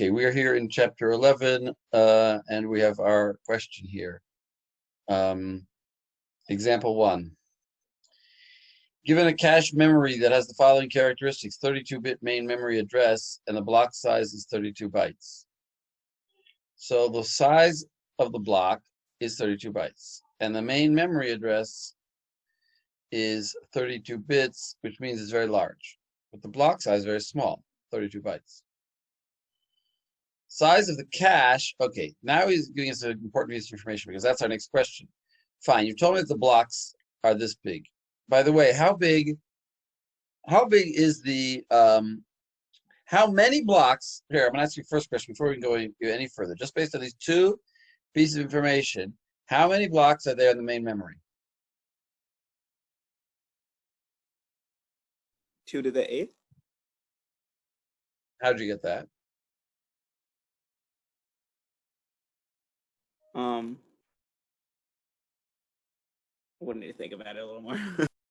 Okay, we are here in chapter 11, and we have our question here. Example 1. Given a cache memory that has the following characteristics: 32-bit main memory address, and the block size is 32 bytes. So the size of the block is 32 bytes, and the main memory address is 32 bits, which means it's very large. But the block size is very small, 32 bytes. Size of the cache, okay, now he's giving us an important piece of information because that's our next question. Fine, you told me that the blocks are this big. By the way, how big is the, how many blocks, here, I'm gonna ask you first question before we can go any further, just based on these two pieces of information, how many blocks are there in the main memory? 2 to the 8th. How did you get that? What do you think about it a little more?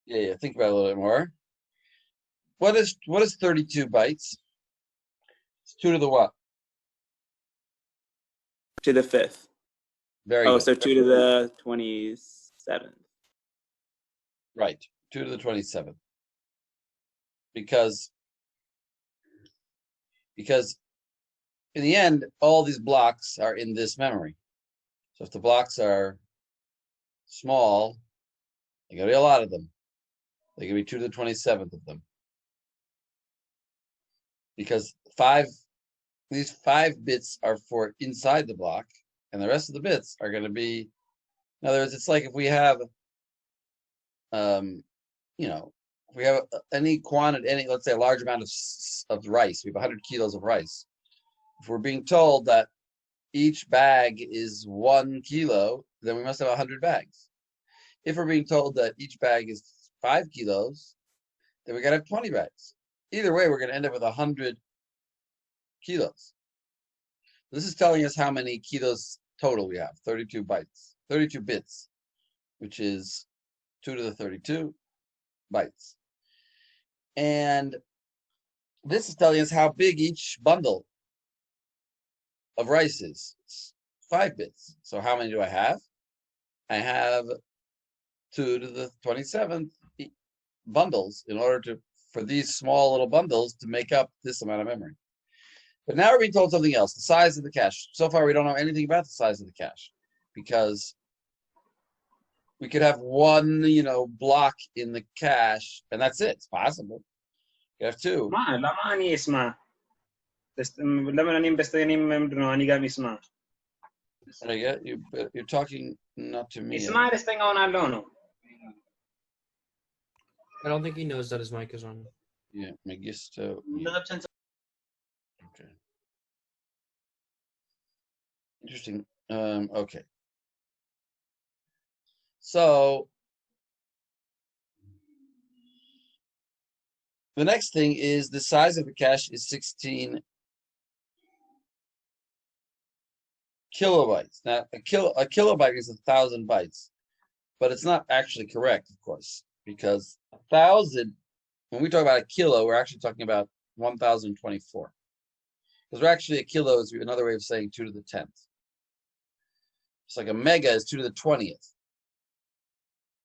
Yeah, think about it a little bit more. What is 32 bytes? It's 2 to the what? To the 5th. Very good. So 2 to the 27th. Right, 2 to the 27th. Because in the end, all these blocks are in this memory. So if the blocks are small, there are going to be a lot of them. There can be 2 to the 27th of them. Because these 5 bits are for inside the block, and the rest of the bits are going to be, in other words, it's like if we have, if we have any quantity, let's say a large amount of rice, we have 100 kilos of rice. If we're being told that each bag is 1 kilo, then we must have 100 bags. If we're being told that each bag is 5 kilos, then we got to have 20 bags. Either way, we're going to end up with 100 kilos. This is telling us how many kilos total we have, 32 bits, which is 2 to the 32 bytes. And this is telling us how big each bundle of rice is. It's 5 bits. So how many do I have? I have 2 to the 27th bundles in order for these small little bundles to make up this amount of memory. But now we're being told something else, the size of the cache. So far, we don't know anything about the size of the cache because we could have one, block in the cache, and that's it. It's possible. You have 2. You're talking not to me. I don't think he knows that his mic is on. Yeah, Magisto. Yeah. Okay. Interesting. Okay. So the next thing is the size of the cache is 16 kilobytes. Now, a kilobyte is 1,000 bytes, but it's not actually correct, of course, because 1,000, when we talk about a kilo, we're actually talking about 1,024. Because we're actually, a kilo is another way of saying 2 to the 10th. It's like a mega is 2 to the 20th.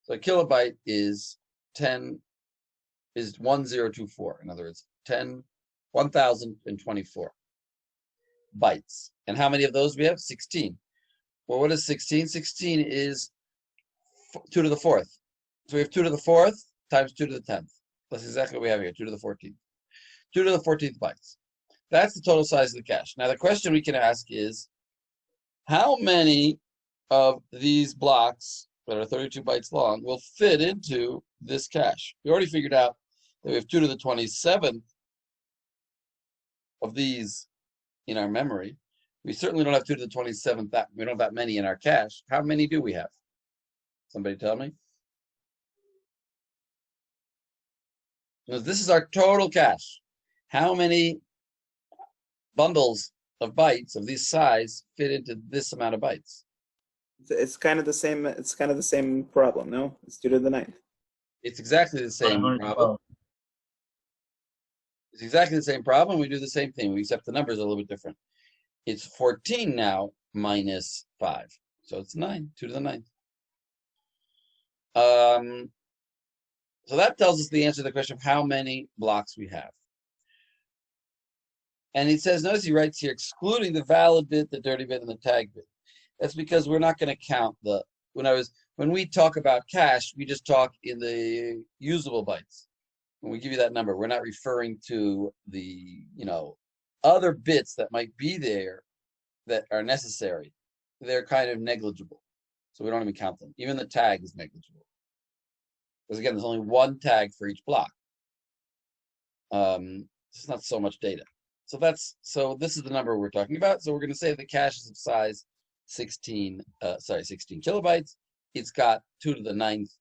So a kilobyte is 1024. In other words, 1,024 bytes. And how many of those we have? 16. Well, what is 16? 16 is 2 to the 4th. So we have 2 to the 4th times 2 to the 10th. That's exactly what we have here, 2 to the 14th. 2 to the 14th bytes. That's the total size of the cache. Now, the question we can ask is, how many of these blocks that are 32 bytes long will fit into this cache? We already figured out that we have 2 to the 27th of these in our memory. We certainly don't have 2 to the 27th. We don't have that many in our cache. How many do we have? Somebody tell me. This is our total cache. How many bundles of bytes of this size fit into this amount of bytes? It's kind of the same. It's kind of the same problem, no? It's 2 to the 9th. It's exactly the same problem. It's exactly the same problem. We do the same thing, except the numbers are a little bit different. It's 14 now minus 5. So it's 9, 2 to the 9th. So that tells us the answer to the question of how many blocks we have. And he says, notice he writes here, excluding the valid bit, the dirty bit, and the tag bit. That's because we're not going to count the, when we talk about cache, we just talk in the usable bytes. When we give you that number, we're not referring to the, other bits that might be there that are necessary. They're kind of negligible. So we don't even count them. Even the tag is negligible. Because again, there's only one tag for each block. It's not so much data. So this is the number we're talking about. So we're going to say the cache is of size 16 kilobytes. It's got 2 to the 9th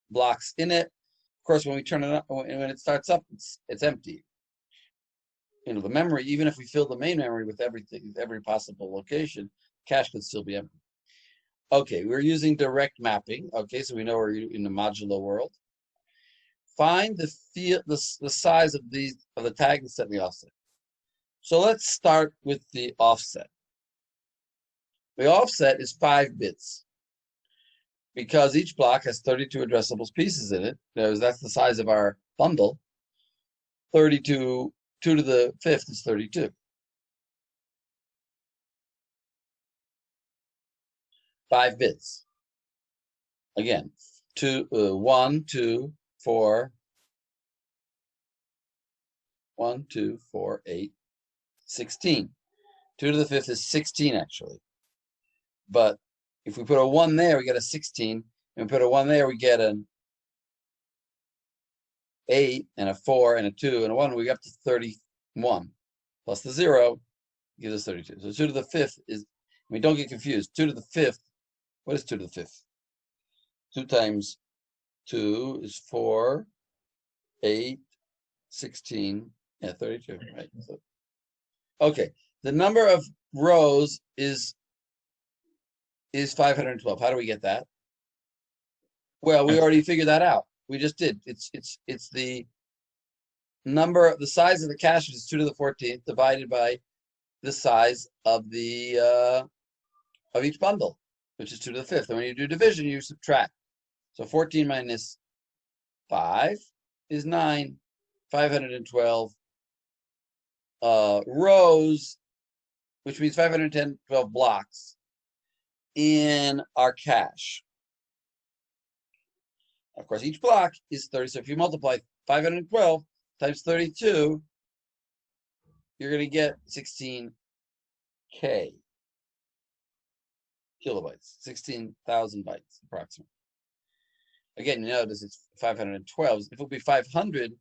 blocks in it. Of course, when we turn it up, when it starts up, it's empty. The memory, even if we fill the main memory with everything, every possible location, cache could still be empty. Okay, we're using direct mapping. Okay, so we know we're in the modulo world. Find the size of the tag, the set, and the offset. So let's start with the offset. The offset is 5 bits because each block has 32 addressable pieces in it. That's the size of our bundle. 32, 2 to the 5th is 32. 5 bits. Again, 1, 2, 4, 1, 2, 4, 8, 16. 2 to the 5th is 16 actually. But if we put a 1 there, we get a 16. And we put a 1 there, we get an 8 and a 4 and a 2 and a 1. We get up to 31. Plus the 0 gives us 32. So 2 to the 5th is, don't get confused. 2 to the 5th, what is 2 to the 5th? 2 times 2 is 4, 8, 16, and 32, right? So, okay, the number of rows is 512. How do we get that? Well, we already figured that out. We just did. It's the number, the size of the cache is 2 to the 14th divided by the size of the of each bundle, which is 2 to the 5th. And when you do division, you subtract. So 14 minus 5 is 9. 512 rows, which means 512 blocks in our cache. Of course, each block is 30. So if you multiply 512 times 32, you're going to get 16K kilobytes, 16,000 bytes approximately. Again, you notice it's 512. If it would be 500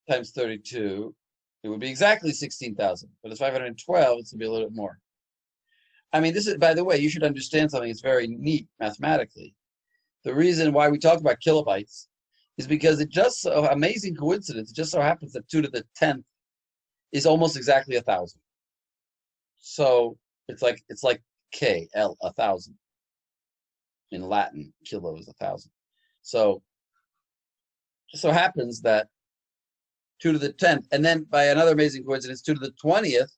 times 32, it would be exactly 16,000. But it's 512, it's going to be a little bit more. I mean, this is, by the way, you should understand something that's very neat mathematically. The reason why we talk about kilobytes is because it just so amazing coincidence. It just so happens that 2 to the 10th is almost exactly 1,000. So it's like KL 1,000. In Latin, kilo is 1,000. So it just so happens that 2 to the 10th, and then by another amazing coincidence, 2 to the 20th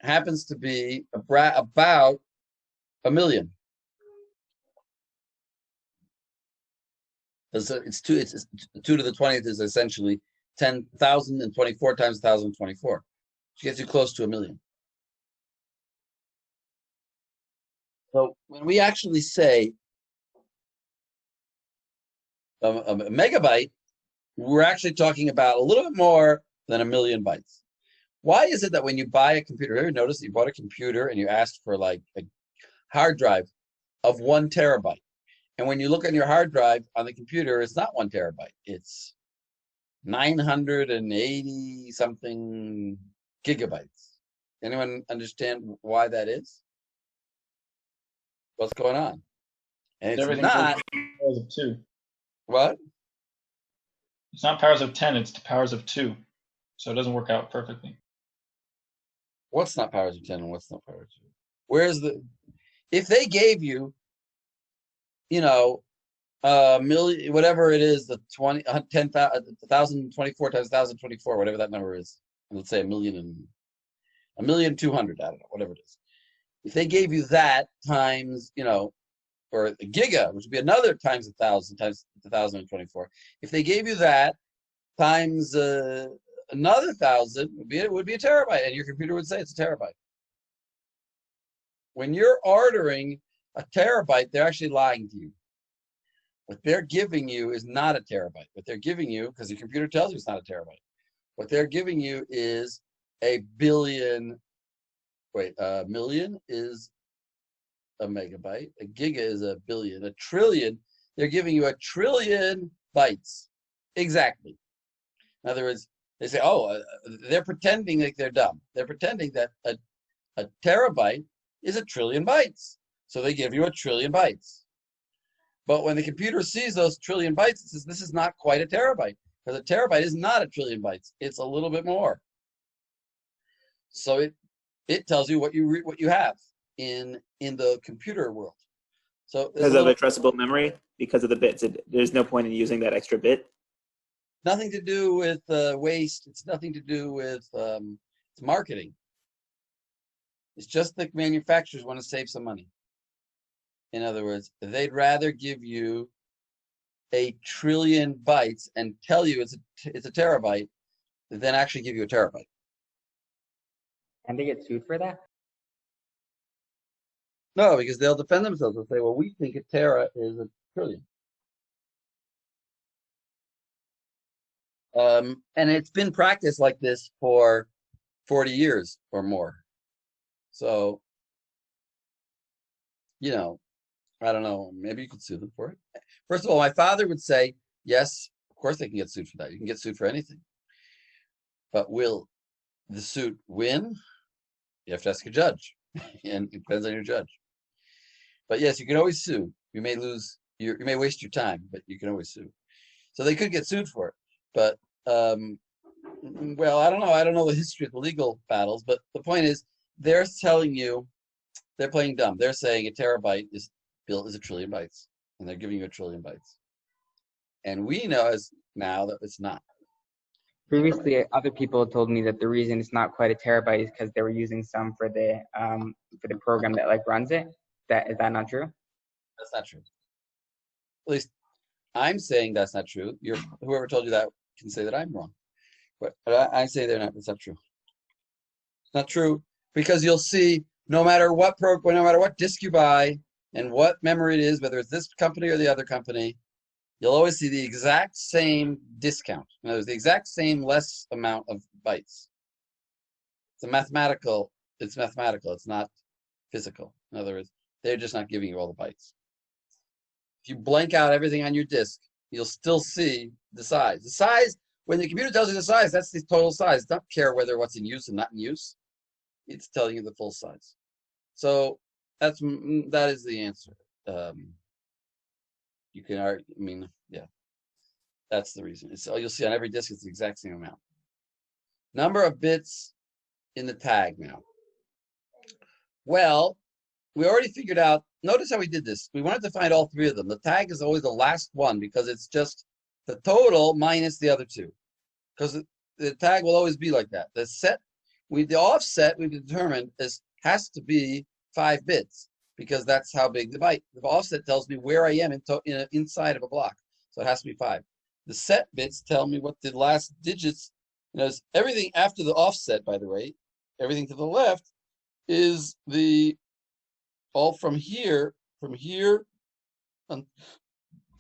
happens to be about 1 million. So it's 2 to the 20th is essentially 10,024 times 1,024, which gets you close to 1 million. So when we actually say a megabyte, we're actually talking about a little bit more than 1 million bytes. Why is it that when you buy a computer, ever notice that you bought a computer and you asked for like a hard drive of 1 terabyte? And when you look on your hard drive on the computer, it's not 1 terabyte. It's 980 something gigabytes. Anyone understand why that is? What's going on? And it's not powers of 2. What? It's not powers of 10, it's the powers of 2. So it doesn't work out perfectly. What's not powers of 10 and what's not powers of 2? Where's the, if they gave you, million, whatever it is, the 10,024 times 1,024, whatever that number is, let's say 1,000,000 1,200,000, I don't know, whatever it is. If they gave you that times, or a giga, which would be another times 1,000 times 1,024. If they gave you that times another 1,000, it would be a terabyte, and your computer would say it's a terabyte. When you're ordering a terabyte, they're actually lying to you. What they're giving you is not a terabyte. What they're giving you, because the computer tells you it's not a terabyte, what they're giving you is a billion. Wait, a million is a megabyte. A giga is a billion. A trillion, they're giving you a trillion bytes. Exactly. In other words, they say, they're pretending like they're dumb. They're pretending that a terabyte is a trillion bytes. So they give you a trillion bytes. But when the computer sees those trillion bytes, it says, this is not quite a terabyte. Because a terabyte is not a trillion bytes. It's a little bit more. So it tells you what you have in the computer world. So because of addressable memory, because of the bits, there's no point in using that extra bit. Nothing to do with waste. It's nothing to do with marketing. It's just the manufacturers want to save some money. In other words, they'd rather give you a trillion bytes and tell you it's a terabyte than actually give you a terabyte. And they get sued for that? No, because they'll defend themselves and say, well, we think a tera is a trillion. And it's been practiced like this for 40 years or more. So, I don't know, maybe you could sue them for it. First of all, my father would say, yes, of course they can get sued for that. You can get sued for anything. But will the suit win? You have to ask a judge, and it depends on your judge. But yes, you can always sue. You may you may waste your time, but you can always sue. So they could get sued for it. But, well, I don't know. I don't know the history of the legal battles, but the point is, they're telling you, they're playing dumb. They're saying a terabyte is built as a trillion bytes, and they're giving you a trillion bytes. And we know now that it's not. Previously, other people told me that the reason it's not quite a terabyte is because they were using some for the program that runs it. Is that not true? That's not true. At least I'm saying that's not true. Whoever told you that can say that I'm wrong. But I say it's not true. It's not true because you'll see no matter what disk you buy and what memory it is, whether it's this company or the other company, you'll always see the exact same discount. In other words, the exact same less amount of bytes. It's mathematical. It's not physical. In other words, they're just not giving you all the bytes. If you blank out everything on your disk, you'll still see the size. The size, when the computer tells you the size, that's the total size. It doesn't care whether what's in use and not in use. It's telling you the full size. So that is the answer. You can argue, that's the reason. You'll see on every disk it's the exact same amount. Number of bits in the tag now. Well, we already figured out, notice how we did this. We wanted to find all three of them. The tag is always the last one because it's just the total minus the other two. Because the tag will always be like that. The offset we've determined has to be 5 bits because that's how big the byte. The offset tells me where I am inside of a block. So it has to be 5. The set bits tell me what the last digits, everything after the offset, by the way, everything to the left is all from here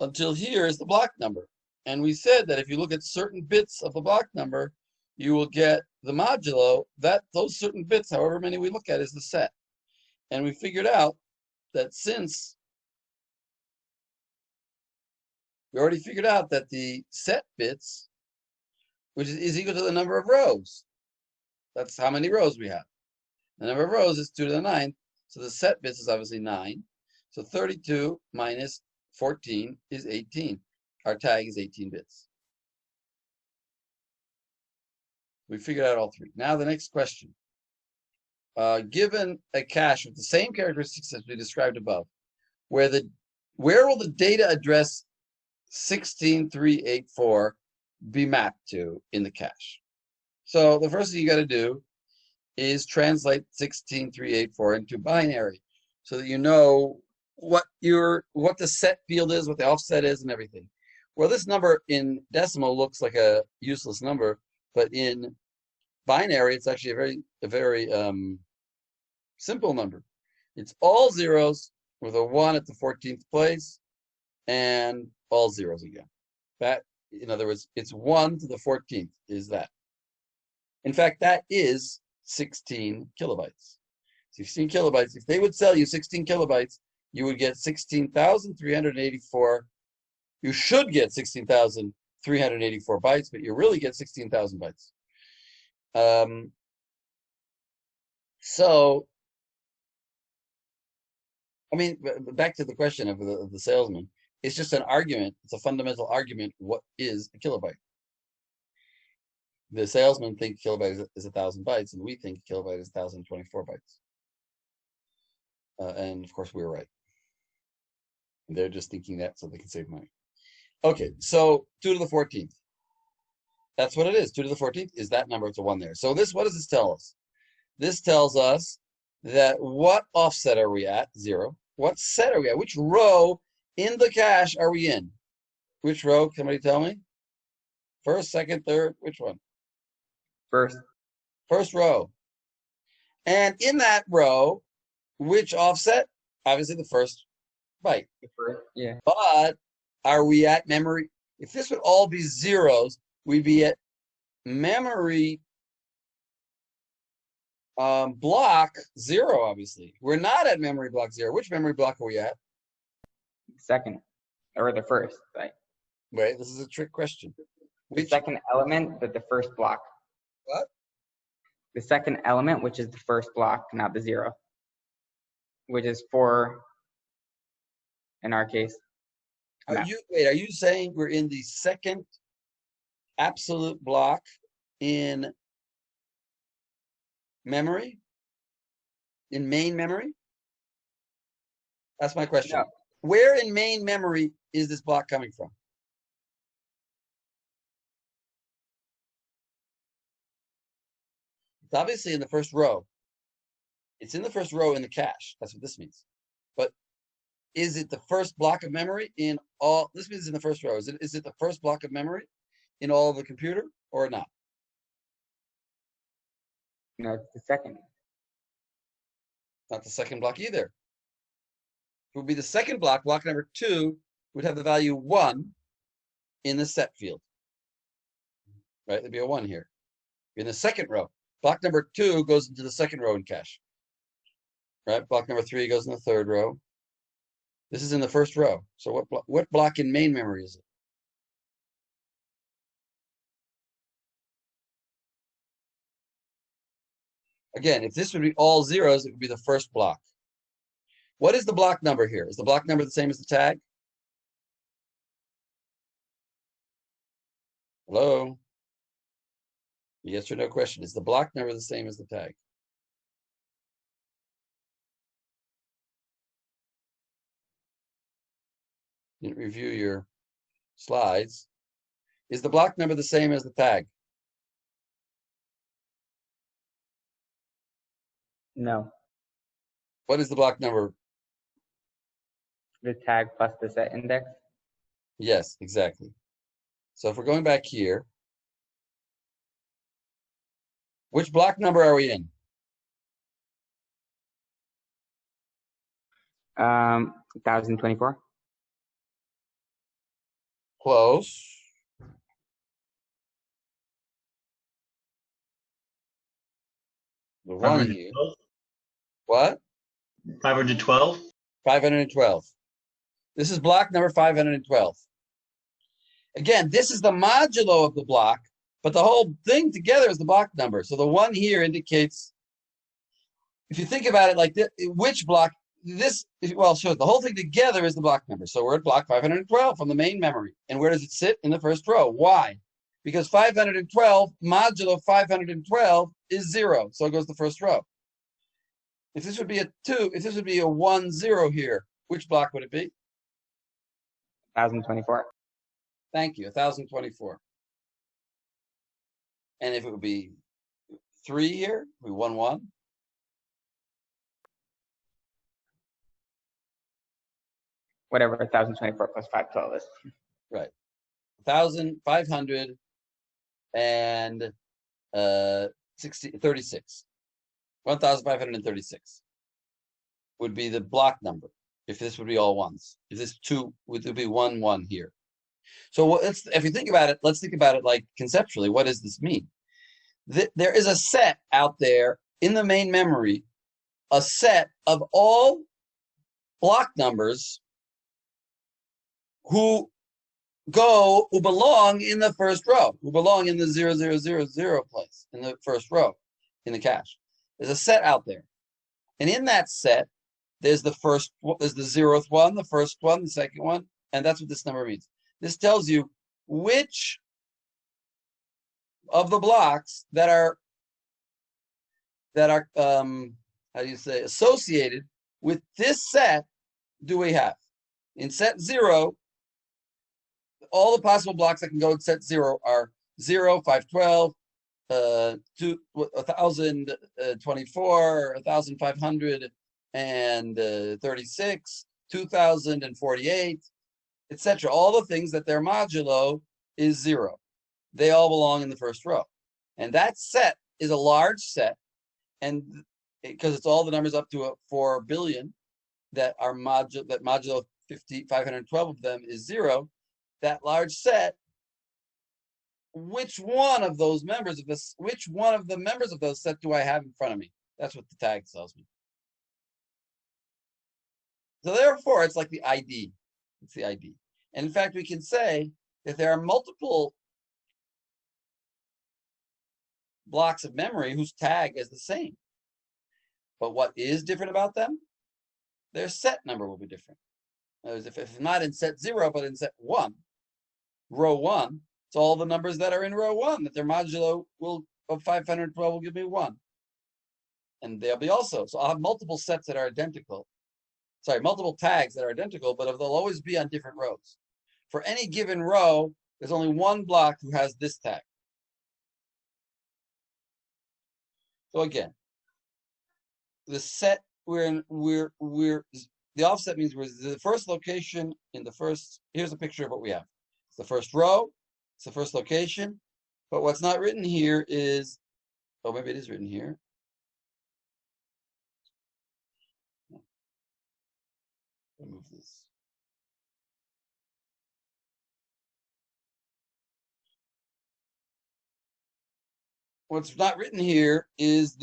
until here is the block number. And we said that if you look at certain bits of the block number, you will get the modulo, those certain bits, however many we look at, is the set. And we figured out that we already figured out that the set bits, which is equal to the number of rows. That's how many rows we have. The number of rows is 2 to the 9th. So the set bits is obviously 9. So 32 minus 14 is 18. Our tag is 18 bits. We figured out all three. Now the next question. Given a cache with the same characteristics as we described above, where will the data address 16384 be mapped to in the cache? So the first thing you got to do is translate 16384 into binary so that you know what the set field is, what the offset is, and everything. Well, this number in decimal looks like a useless number, but in binary, it's actually a very simple number. It's all zeros with a 1 at the 14th place and all zeros again. That, in other words, it's 1 to the 14th is that. In fact, that is 16 kilobytes. 16 kilobytes. If they would sell you 16 kilobytes, you would get 16,384. You should get 16,384 bytes, but you really get 16,000 bytes. So, I mean, back to the question of the salesman. It's just an argument. It's a fundamental argument. What is a kilobyte? The salesman thinks kilobyte is 1,000 bytes, and we think kilobyte is 1,024 bytes. And of course, we're right. And they're just thinking that so they can save money. Okay, so 2 to the 14th. That's what it is. 2 to the 14th is that number. It's a 1 there. So what does this tell us? This tells us that what offset are we at? 0. What set are we at? Which row in the cache are we in? Which row? Somebody tell me. First, second, third. Which one? First. First row. And in that row, which offset? Obviously the first byte. Yeah. But are we at memory? If this would all be zeros, we'd be at memory block 0, obviously. We're not at memory block 0. Which memory block are we at? Second, or the first, right? Wait, this is a trick question. The second element, but the first block. What? The second element, which is the first block, not the 0, which is 4 in our case. Are you saying we're in the second absolute block in memory? In main memory? That's my question. No. Where in main memory is this block coming from? It's obviously in the first row. It's in the first row in the cache. That's what this means. But is it the first block of memory in all? This means in the first row. Is it the first block of memory in all of the computer or not? No, it's the second. Not the second block either. It would be the second block. Block number 2 would have the value 1 in the set field. Right? There'd be a 1 here. In the second row. Block number 2 goes into the second row in cache. Right? Block number 3 goes in the third row. This is in the first row. So what block in main memory is it? Again, if this would be all zeros, it would be the first block. What is the block number here? Is the block number the same as the tag? Hello? Yes or no question. Is the block number the same as the tag? Didn't review your slides. Is the block number the same as the tag? No. What is the block number? The tag plus the set index. Yes, exactly. So if we're going back here, which block number are we in? 1024. Close. The one here. What? 512. 512. This is block number 512. Again, this is the modulo of the block, but the whole thing together is the block number. So the 1 here indicates, if you think about it like this, which block, well, sure, the whole thing together is the block number. So we're at block 512 from the main memory. And where does it sit? In the first row. Why? Because 512 modulo 512 is 0. So it goes to the first row. If this would be a 2, if this would be a 1, 0 here, which block would it be? 1024. Thank you, 1024. And if it would be 3 here. We 1, 1. Whatever 1,024 plus 512 is. Right. 1,536. 1,536 would be the block number if this would be all ones. If this 2 would be 1, 1 here. So if you think about it, let's think about it like conceptually. What does this mean? There is a set out there in the main memory, a set of all block numbers who belong in the first row, who belong in the 0000 place, in the first row, in the cache. There's a set out there. And in that set, there's the 0th one, the first one, the second one, and that's what this number means. This tells you which of the blocks that are how do you say, associated with this set do we have. In set 0, all the possible blocks that can go in set 0 are 0, 512, 1,024, 1,536, 2,048, etc. All the things that their modulo is 0. They all belong in the first row. And that set is a large set, and because it's all the numbers up to 4 billion that are modulo 512 of them is 0, that large set, which one of the members of those set do I have in front of me? That's what the tag tells me. So therefore, it's like the ID. It's the ID. And in fact, we can say that there are multiple blocks of memory whose tag is the same. But what is different about them? Their set number will be different. In other words, if not in set 0, but in set 1, row 1, it's all the numbers that are in row 1 that their modulo of 512 will give me 1. And they'll be also, so I'll have multiple sets that are identical. Sorry, multiple tags that are identical, but they'll always be on different rows. For any given row, there's only one block who has this tag. So again, the set the offset means we're the first location in the first. Here's a picture of what we have. It's the first row. It's the first location. But what's not written here is, oh, maybe it is written here. Remove this. What's not written here is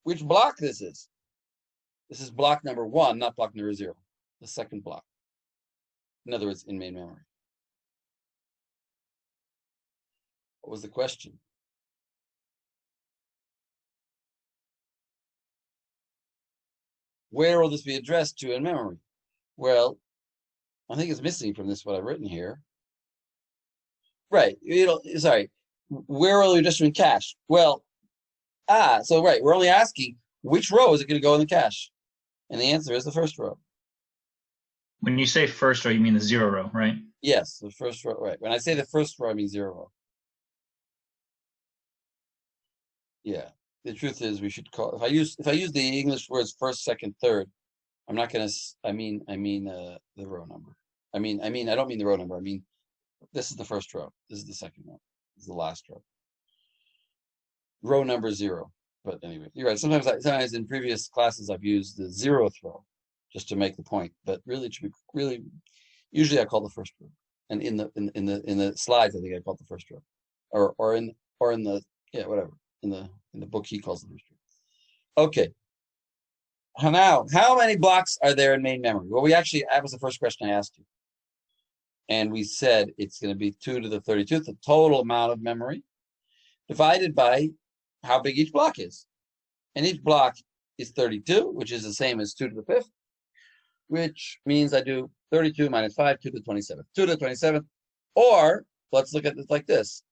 which block this is. This is block number 1, not block number 0, the second block. In other words, in main memory. What was the question? Where will this be addressed to in memory? Well, I think it's missing from this what I've written here. Right, sorry. Where will it address in cache? Well, so right, we're only asking which row is it going to go in the cache? And the answer is the first row. When you say first row, you mean the 0 row, right? Yes, the first row, right. When I say the first row, I mean 0 row. Yeah. The truth is we should call, if I use the English words first, second, third, I'm not going to, I mean the row number. I don't mean the row number. I mean, this is the first row. This is the second row. This is the last row. Row number 0. But anyway, you're right. Sometimes in previous classes I've used the 0th row just to make the point. But really, it should be usually I call the first row. And in the slides, I think I call it the first row, or in the whatever in the book he calls the first row. Okay. Now, how many blocks are there in main memory? Well, that was the first question I asked you. And we said it's going to be 2 to the 32th, the total amount of memory, divided by how big each block is. And each block is 32, which is the same as 2 to the 5th, which means I do 32 minus 5, 2 to the 27th. 2 to the 27th, or let's look at it like this.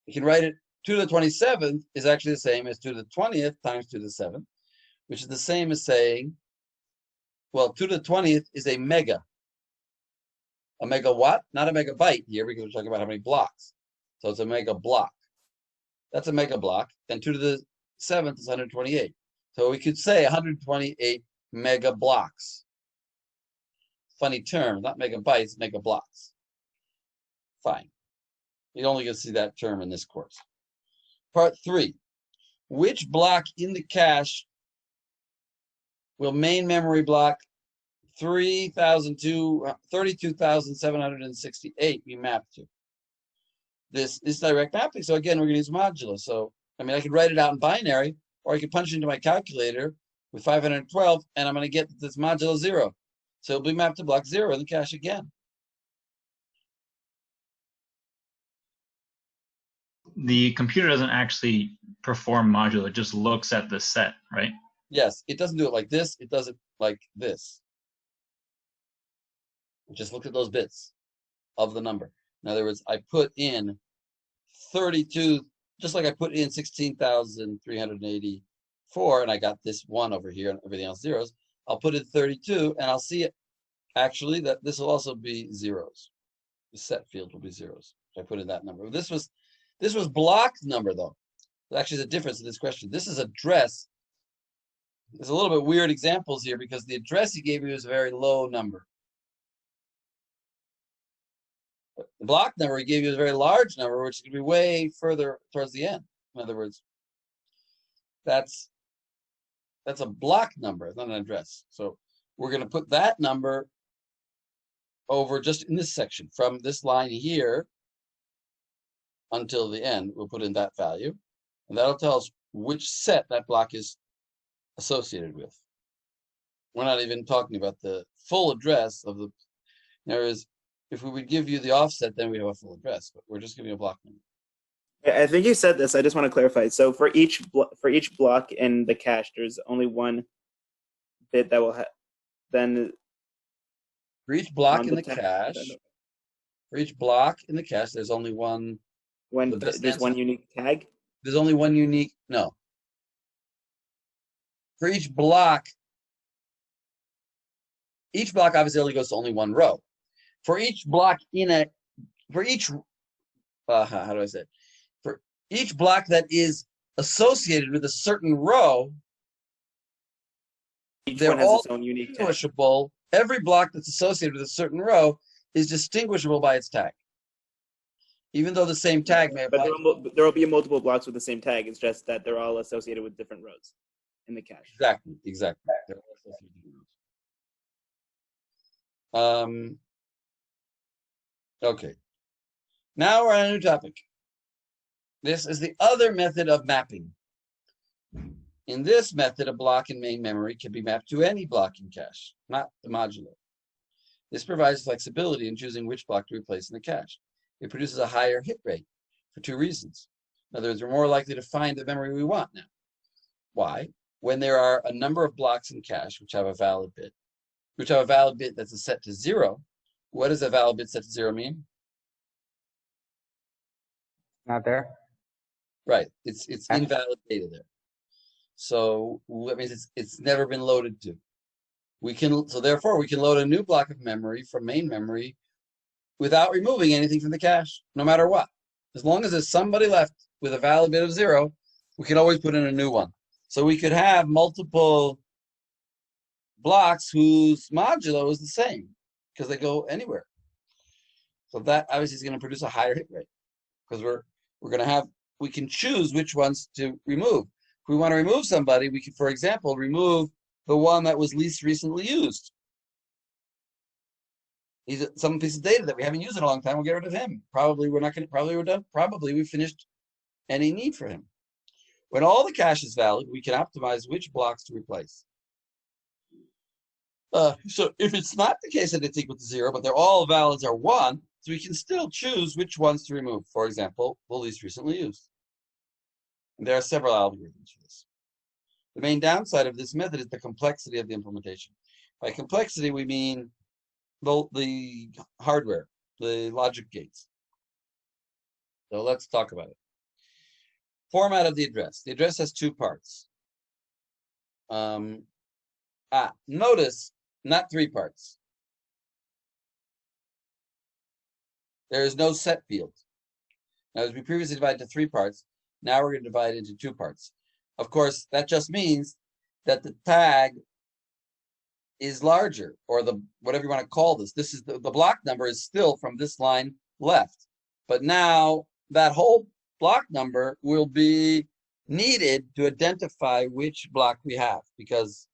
You can write it 2 to the 27th is actually the same as 2 to the 20th times 2 to the 7th, which is the same as saying, well, 2 to the 20th is a mega. A megawatt, not a megabyte here, because we're talking about how many blocks. So it's a mega block. That's a mega block. And 2 to the 7th is 128. So we could say 128 mega blocks. Funny term, not megabytes, mega blocks. Fine. You're only going to see that term in this course. Part 3. Which block in the cache will main memory block 32,768 be mapped to? This is direct mapping. So again, we're going to use modulo. So, I mean, I could write it out in binary, or I could punch it into my calculator with 512, and I'm going to get this modulo 0. So it'll be mapped to block 0 in the cache again. The computer doesn't actually perform modulo, it just looks at the set, right? Yes, it doesn't do it like this. It does it like this. Just look at those bits of the number. In other words, I put in 32, just like I put in 16,384, and I got this 1 over here and everything else zeros. I'll put in 32, and I'll see it actually that this will also be zeros. The set field will be zeros. If I put in that number. This was block number, though. Actually, the difference in this question. This is address. There's a little bit weird examples here because the address he gave you is a very low number. But the block number he gave you is a very large number, which could be way further towards the end. In other words, that's a block number, not an address. So we're going to put that number over just in this section from this line here until the end. We'll put in that value, and that'll tell us which set that block is associated with. We're not even talking about the full address of the. There is, if we would give you the offset, then we have a full address, but we're just giving you a block number. I think you said this. I just want to clarify. So for each block in the cache, there's only one bit that will have. Then For each block on in the the cache, there's only one. there's one unique tag. There's only one unique. No. For each block obviously only goes to only one row. For each block how do I say it? For each block that is associated with a certain row, Each they're one has all its own unique tag. distinguishable. Every block that's associated with a certain row is distinguishable by its tag. Even though the same tag may But apply. there will be multiple blocks with the same tag. It's just that they're all associated with different rows in the cache. Exactly. They're all associated with different rows. Okay. Now we're on a new topic. This is the other method of mapping. In this method, a block in main memory can be mapped to any block in cache, not the modulo. This provides flexibility in choosing which block to replace in the cache. It produces a higher hit rate for 2 reasons. In other words, we're more likely to find the memory we want now. Why? When there are a number of blocks in cache which have a valid bit that's set to 0, what does a valid bit set to 0 mean? Not there. Right. It's invalid data there. So that means it's never been loaded to. Therefore we can load a new block of memory from main memory without removing anything from the cache, no matter what. As long as there's somebody left with a valid bit of 0, we can always put in a new one. So we could have multiple blocks whose modulo is the same because they go anywhere. So that obviously is going to produce a higher hit rate because we can choose which ones to remove. If we want to remove somebody, we could, for example, remove the one that was least recently used. He's some piece of data that we haven't used in a long time. We'll get rid of him. Probably we're done. Probably we finished any need for him. When all the cache is valid, we can optimize which blocks to replace. So if it's not the case that it's equal to 0, but they're all valids are 1, so we can still choose which ones to remove. For example, the least recently used. And there are several algorithms for this. The main downside of this method is the complexity of the implementation. By complexity, we mean the hardware, the logic gates. So let's talk about it. Format of the address. The address has 2 parts. Notice, not 3 parts. There is no set field. Now, as we previously divided to 3 parts, Now we're going to divide it into two parts. Of course, that just means that the tag is larger, or the whatever you want to call this. This is the block number is still from this line left. But now that whole block number will be needed to identify which block we have, because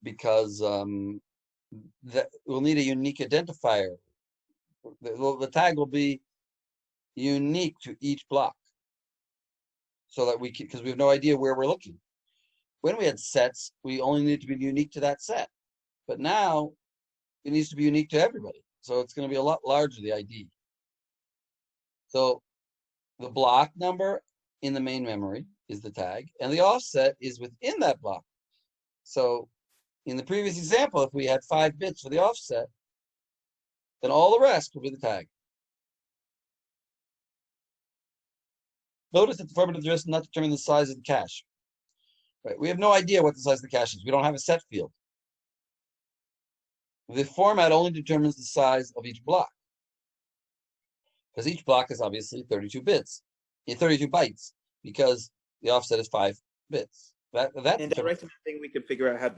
we'll need a unique identifier. The tag will be unique to each block, so that because we have no idea where we're looking. When we had sets, we only need to be unique to that set. But now it needs to be unique to everybody. So it's going to be a lot larger, the ID. So the block number in the main memory is the tag, and the offset is within that block. So in the previous example, if we had 5 bits for the offset, then all the rest will be the tag. Notice that the format address does not determine the size of the cache. Right? We have no idea what the size of the cache is. We don't have a set field. The format only determines the size of each block, because each block is obviously 32 bytes, because the offset is 5 bits. In direct mapping, we could figure out how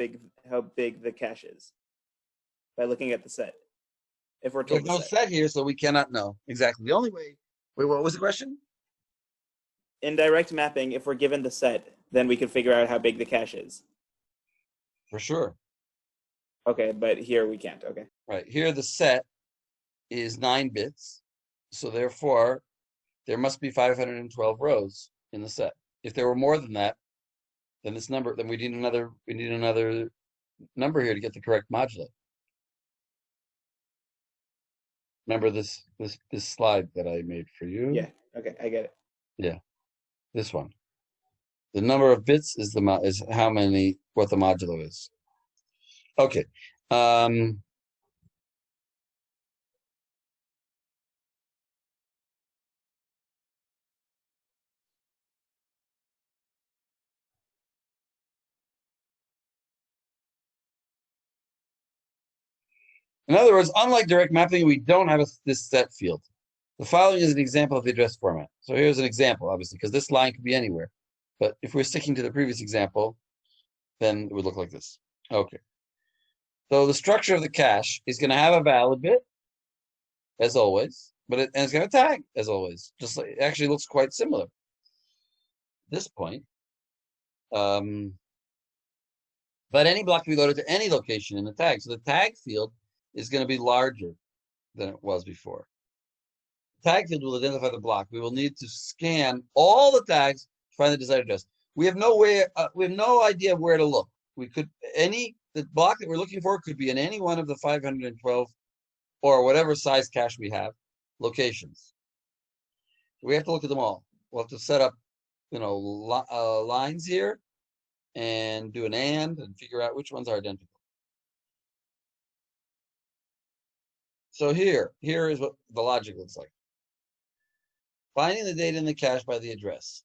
big the cache is by looking at the set. If we're told there's no set here, so we cannot know exactly. The only way. Wait, what was the question? In direct mapping, if we're given the set, then we can figure out how big the cache is. For sure. Okay, but here we can't. Okay. Right. Here the set is 9 bits. So therefore, there must be 512 rows in the set. If there were more than that, then we need another number here to get the correct modulo. Remember this slide that I made for you? Yeah. Okay, I get it. Yeah. This one. The number of bits is what the modulo is. Okay. In other words, unlike direct mapping, we don't have this set field. The following is an example of the address format. So here's an example, obviously, because this line could be anywhere. But if we're sticking to the previous example, then it would look like this. Okay. So the structure of the cache is going to have a valid bit, as always, and it's going to tag, as always. Just like, it actually looks quite similar at this point. But any block can be loaded to any location in the tag. So the tag field is going to be larger than it was before. The tag field will identify the block. We will need to scan all the tags to find the desired address. We have no idea where to look. The block that we're looking for could be in any one of the 512 or whatever size cache we have locations. We have to look at them all. We'll have to set up, lines here and do an and figure out which ones are identical. So here is what the logic looks like. Finding the data in the cache by the address.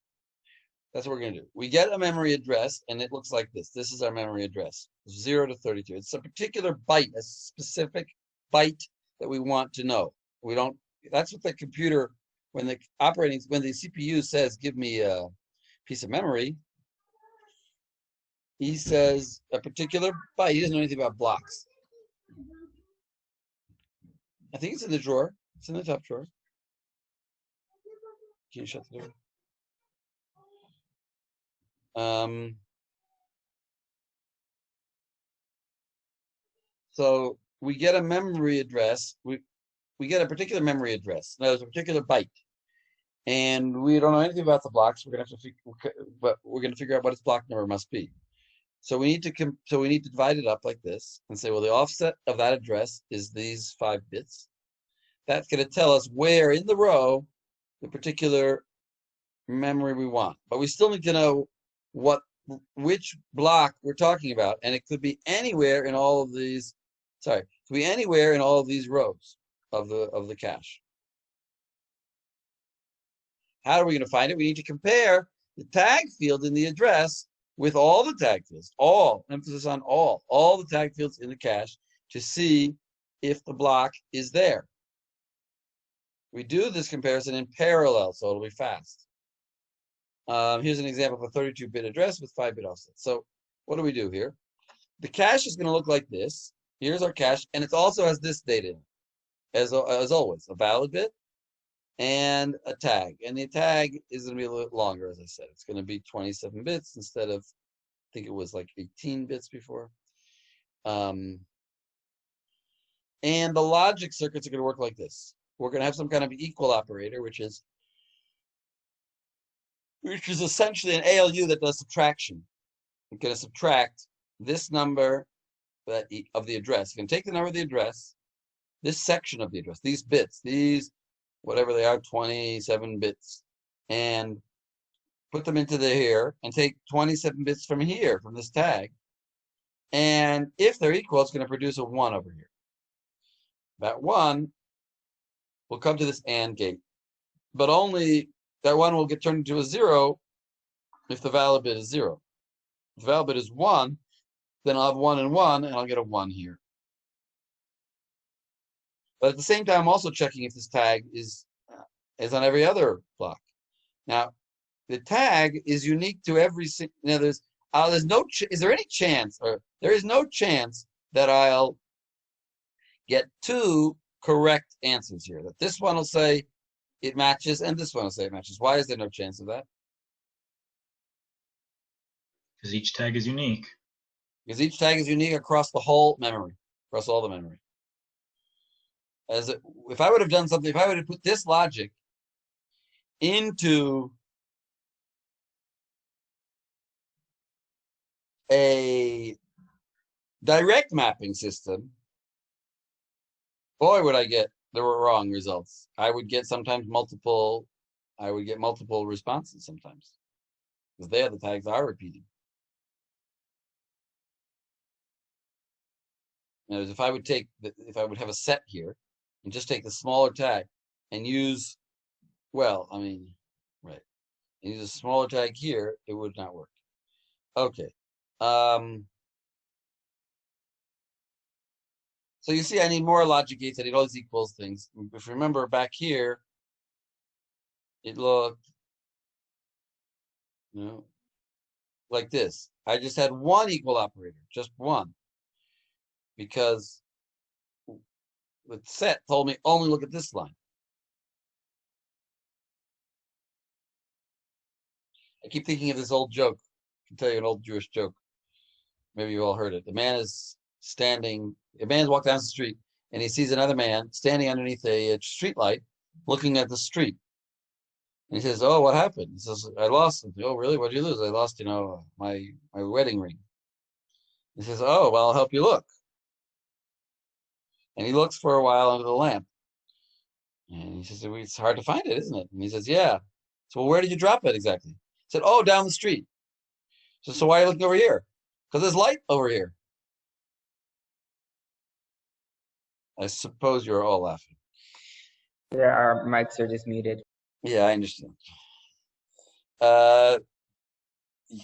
That's what we're going to do. We get a memory address, and it looks like this. This is our memory address, 0 to 32. It's a particular byte, a specific byte that we want to know. That's what the computer, when the CPU says, give me a piece of memory, he says a particular byte. He doesn't know anything about blocks. I think it's in the drawer. It's in the top drawer. Can you shut the door? So we get a memory address. We get a particular memory address. Now there's a particular byte, and we don't know anything about the blocks. We're going to figure out what its block number must be. So we need to divide it up like this and say, well, the offset of that address is these 5 bits. That's going to tell us where in the row the particular memory we want. But we still need to know which block we're talking about, and it could be anywhere in all of these. Sorry, it could be anywhere in all of these rows of the cache. How are we going to find it? We need to compare the tag field in the address with all the tag fields, emphasis on all the tag fields in the cache, to see if the block is there. We do this comparison in parallel, so it'll be fast. Here's an example of a 32-bit address with 5-bit offset. So what do we do here? The cache is going to look like this. Here's our cache, and it also has this data in it, as always, a valid bit and a tag. And the tag is going to be a little longer, as I said. It's going to be 27 bits instead of, I think it was like 18 bits before. And the logic circuits are going to work like this. We're going to have some kind of equal operator, which is essentially an ALU that does subtraction. It's going to subtract this number of the address. You can take the number of the address, this section of the address, these bits, these whatever they are, 27 bits, and put them into here and take 27 bits from here, from this tag. And if they're equal, it's going to produce a 1 over here. That 1 will come to this AND gate, but only that 1 will get turned into a 0 if the valid bit is 0. If the valid bit is 1, then I'll have 1 and 1, and I'll get a 1 here. But at the same time, I'm also checking if this tag is on every other block. Now, the tag is unique to every. There's no. Is there any chance, or there is no chance that I'll get 2 correct answers here? That this one will say it matches, and this one will say it matches. Why is there no chance of that? Because each tag is unique. Because each tag is unique across the whole memory, across all the memory. If I would have done something, if I would have put this logic into a direct mapping system, boy, would I get the wrong results. I would get multiple responses sometimes. Because there the tags are repeating. Now, if I would have a set here and just take the smaller tag and use, right, and use a smaller tag here, it would not work. Okay. So you see, I need more logic gates. I need all these equals things. If you remember back here, it looked, like this. I just had one equal operator, just one. Because the set told me only look at this line. I keep thinking of this old joke. I can tell you an old Jewish joke. Maybe you all heard it. A man walking down the street, and he sees another man standing underneath a street light, looking at the street. And he says, "Oh, what happened?" He says, "I lost something." "Oh, really? What did you lose?" "I lost, my wedding ring." He says, "Oh, well, I'll help you look." And he looks for a while under the lamp. And he says, "It's hard to find it, isn't it?" And he says, "Yeah." So, "Well, where did you drop it exactly?" He said, "Oh, down the street." So why are you looking over here? "Because there's light over here." I suppose you're all laughing. Yeah, our mics are just muted. Yeah, I understand. You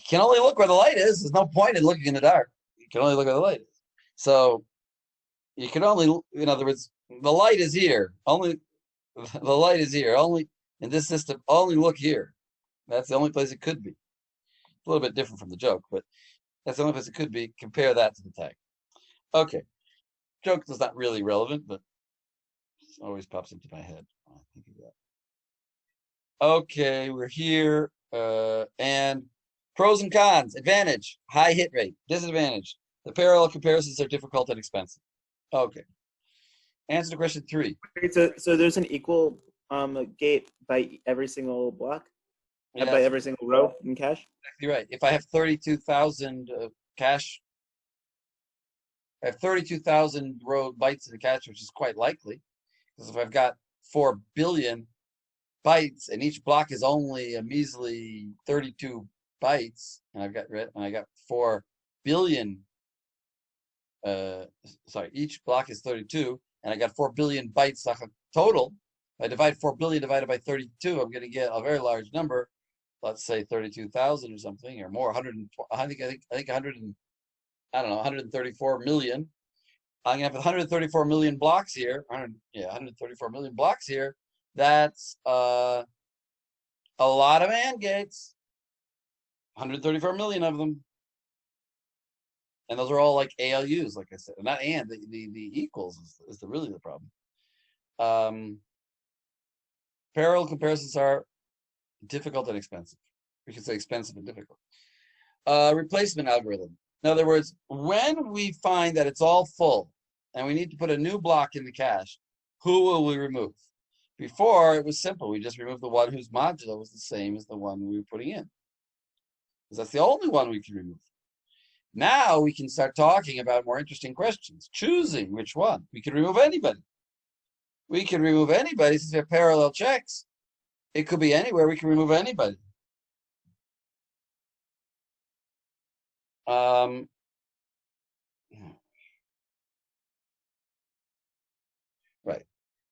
can only look where the light is. There's no point in looking in the dark. You can only look where the light is. So you can only, in other words, the light is here. Only the light is here. Only in this system, only look here. That's the only place it could be. A little bit different from the joke, but that's the only place it could be. Compare that to the tag. Okay. Joke is not really relevant, but it always pops into my head when I think of that. Okay, we're here. And pros and cons. Advantage, high hit rate. Disadvantage, the parallel comparisons are difficult and expensive. Okay. Answer to question 3. So there's an equal gate by every single block? Yeah, by every single row in cache? exactly right. If I have 32,000 cache, I have 32,000 row bytes in the cache, which is quite likely. Because if I've got 4 billion bytes and each block is only a measly 32 bytes, and I got 4 billion, each block is 32, and I got 4 billion bytes total. If I divide 4 billion divided by 32, I'm going to get a very large number. Let's say 32,000 or something, or more. 134 million. I'm going to have 134 million blocks here. 134 million blocks here. That's a lot of AND gates. 134 million of them. And those are all like ALUs, like I said. Not and, the equals is really the problem. Parallel comparisons are difficult and expensive. We could say expensive and difficult. Replacement algorithm. In other words, when we find that it's all full and we need to put a new block in the cache, who will we remove? Before, it was simple. We just removed the one whose modulo was the same as the one we were putting in. Because that's the only one we can remove. Now we can start talking about more interesting questions, choosing which one. We can remove anybody. We can remove anybody since we have parallel checks. It could be anywhere. We can remove anybody. Right.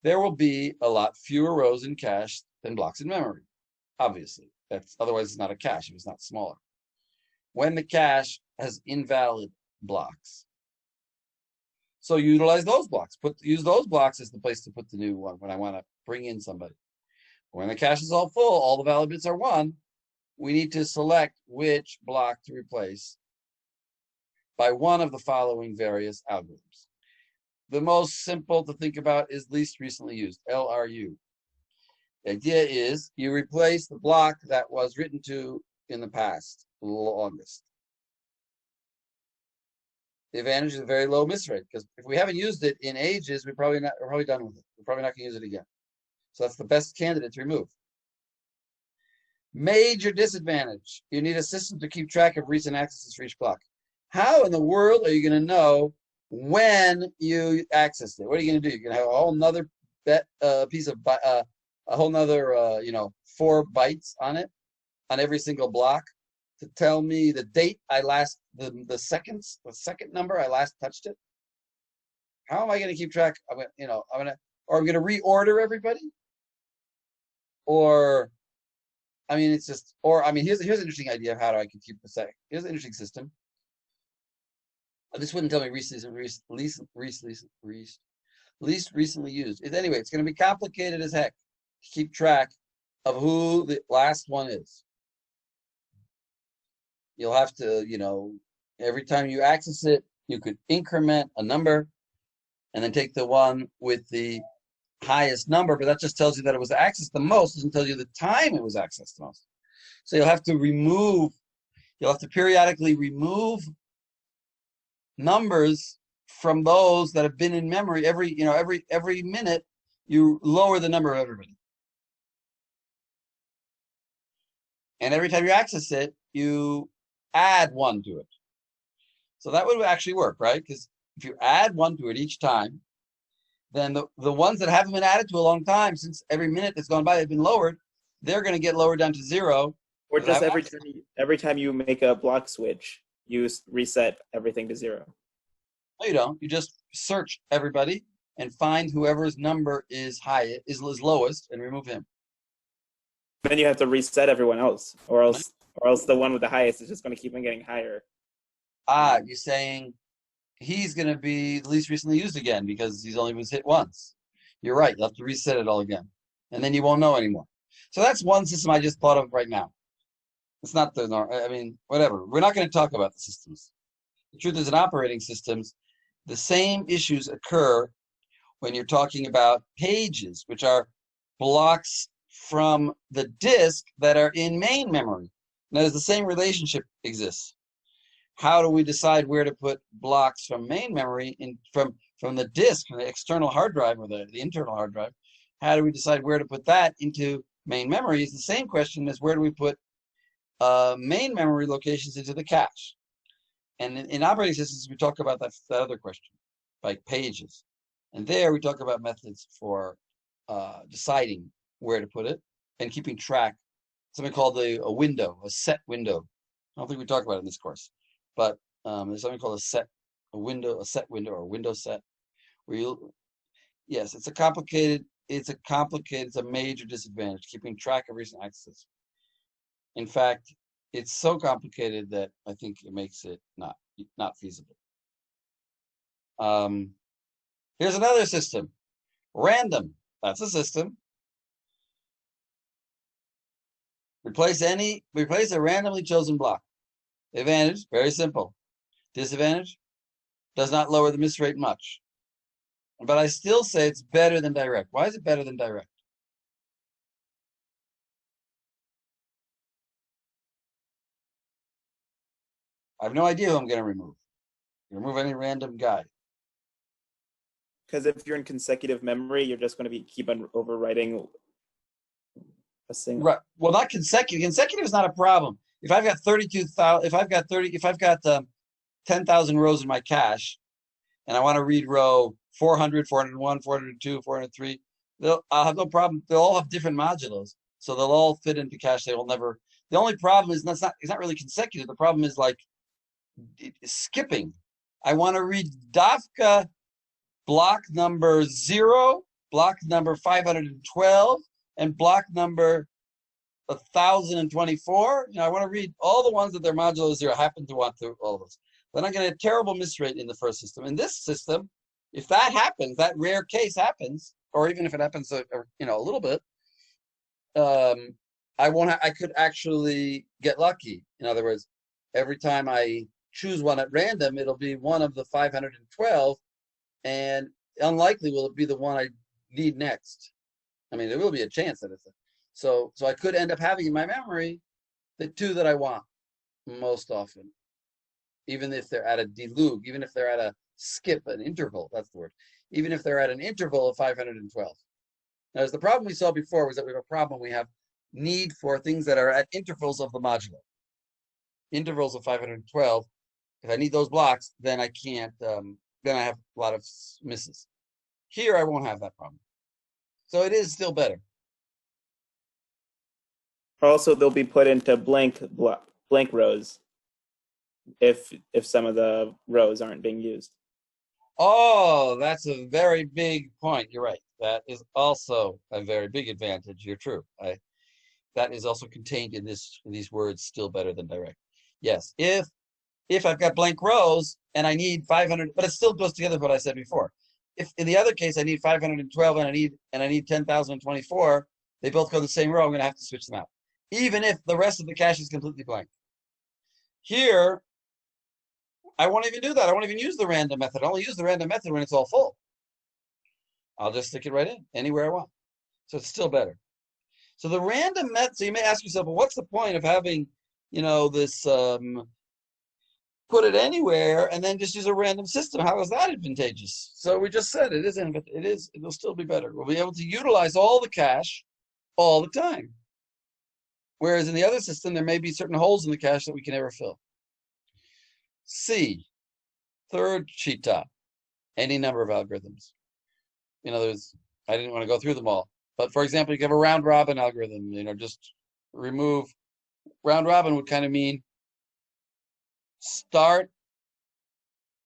There will be a lot fewer rows in cache than blocks in memory. Obviously, that's otherwise it's not a cache if it's not smaller. When the cache has invalid blocks, so utilize those blocks. Use those blocks as the place to put the new one when I want to bring in somebody. When the cache is all full, all the valid bits are 1. We need to select which block to replace by one of the following various algorithms. The most simple to think about is least recently used, LRU. The idea is you replace the block that was written to in the past, longest. The advantage is a very low miss rate, because if we haven't used it in ages, we're probably done with it. We're probably not going to use it again. So that's the best candidate to remove. Major disadvantage. You need a system to keep track of recent accesses for each block. How in the world are you going to know when you accessed it? What are you going to do? You're going to have a whole nother piece of a whole nother 4 bytes on it, on every single block, to tell me the date I last, the second number I last touched it. How am I going to keep track? I'm going to reorder everybody, or here's an interesting idea of how I can keep the set. Here's an interesting system. This wouldn't tell me least recently used. Anyway, it's going to be complicated as heck to keep track of who the last one is. You'll have to, every time you access it, you could increment a number and then take the one with the highest number, but that just tells you that it was accessed the most. It doesn't tell you the time it was accessed the most. So you'll have to periodically remove numbers from those that have been in memory. Every minute you lower the number of everybody. And every time you access it, you add 1 to it. So that would actually work, right? Because if you add 1 to it each time, then the ones that haven't been added to a long time, since every minute that's gone by, they've been lowered, they're going to get lowered down to 0. Or just every time you make a block switch, you reset everything to 0. No, you don't. You just search everybody and find whoever's number is lowest and remove him. Then you have to reset everyone else, or else the one with the highest is just going to keep on getting higher. You're saying he's going to be least recently used again because he's only was hit once. You're right. You'll have to reset it all again, and then you won't know anymore. So that's one system I just thought of right now. It's not whatever. We're not going to talk about the systems. The truth is, in operating systems, the same issues occur when you're talking about pages, which are blocks from the disk that are in main memory. Now, the same relationship exists. How do we decide where to put blocks from main memory from the disk, from the external hard drive or the internal hard drive? How do we decide where to put that into main memory? Is the same question as where do we put main memory locations into the cache? And in operating systems, we talk about that other question, like pages. And there we talk about methods for deciding where to put it and keeping track. Something called a set window. I don't think we talk about it in this course, but there's something called a set window or window set. It's a major disadvantage keeping track of recent accesses. In fact, it's so complicated that I think it makes it not feasible. Here's another system, random. That's a system. Replace a randomly chosen block. Advantage, very simple. Disadvantage, does not lower the miss rate much. But I still say it's better than direct. Why is it better than direct? I have no idea who I'm going to remove. Remove any random guy. Because if you're in consecutive memory, you're just going to keep on overwriting a single. Right. Well, not consecutive. Consecutive is not a problem. If I've got 32,000, if I've got 10,000 rows in my cache, and I want to read row 400, 401, 402, 403, I'll have no problem. They'll all have different modulos, so they'll all fit into cache. They will never. The only problem is it's not really consecutive. The problem is like skipping. I want to read Dafka block number 0, block number 512, and block number 1024. I want to read all the ones that their modulo is 0. I happen to want to all of those. Then I'm going to get a terrible miss rate in the first system. In this system, if that happens, that rare case happens, or even if it happens, a little bit, I could actually get lucky. In other words, every time I choose one at random, it'll be one of the 512, and unlikely will it be the one I need next. I mean, there will be a chance that it's so I could end up having in my memory the 2 that I want most often, even if they're at a deluge, even if they're at a skip, an interval, that's the word, even if they're at an interval of 512. Now, the problem we saw before was that we have a problem. We have need for things that are at intervals of the modulo. Intervals of 512. If I need those blocks, then I can't, then I have a lot of misses. Here, I won't have that problem. So it is still better. Also, they'll be put into blank rows if some of the rows aren't being used. Oh, that's a very big point. You're right. That is also a very big advantage. You're true. That is also contained in these words, still better than direct. Yes, if I've got blank rows and I need 500, but it still goes together with what I said before. If in the other case I need 512 and I need 10,024, they both go in the same row. I'm going to have to switch them out, even if the rest of the cache is completely blank. Here, I won't even do that. I won't even use the random method. I'll only use the random method when it's all full. I'll just stick it right in anywhere I want. So it's still better. So the random method. So you may ask yourself, well, what's the point of having, this put it anywhere and then just use a random system? How is that advantageous? So we just said it'll still be better. We'll be able to utilize all the cache all the time. Whereas in the other system, there may be certain holes in the cache that we can never fill. C, third shita, any number of algorithms. In other words, I didn't want to go through them all. But for example, you can have a round robin algorithm, just remove. Round robin would kind of mean start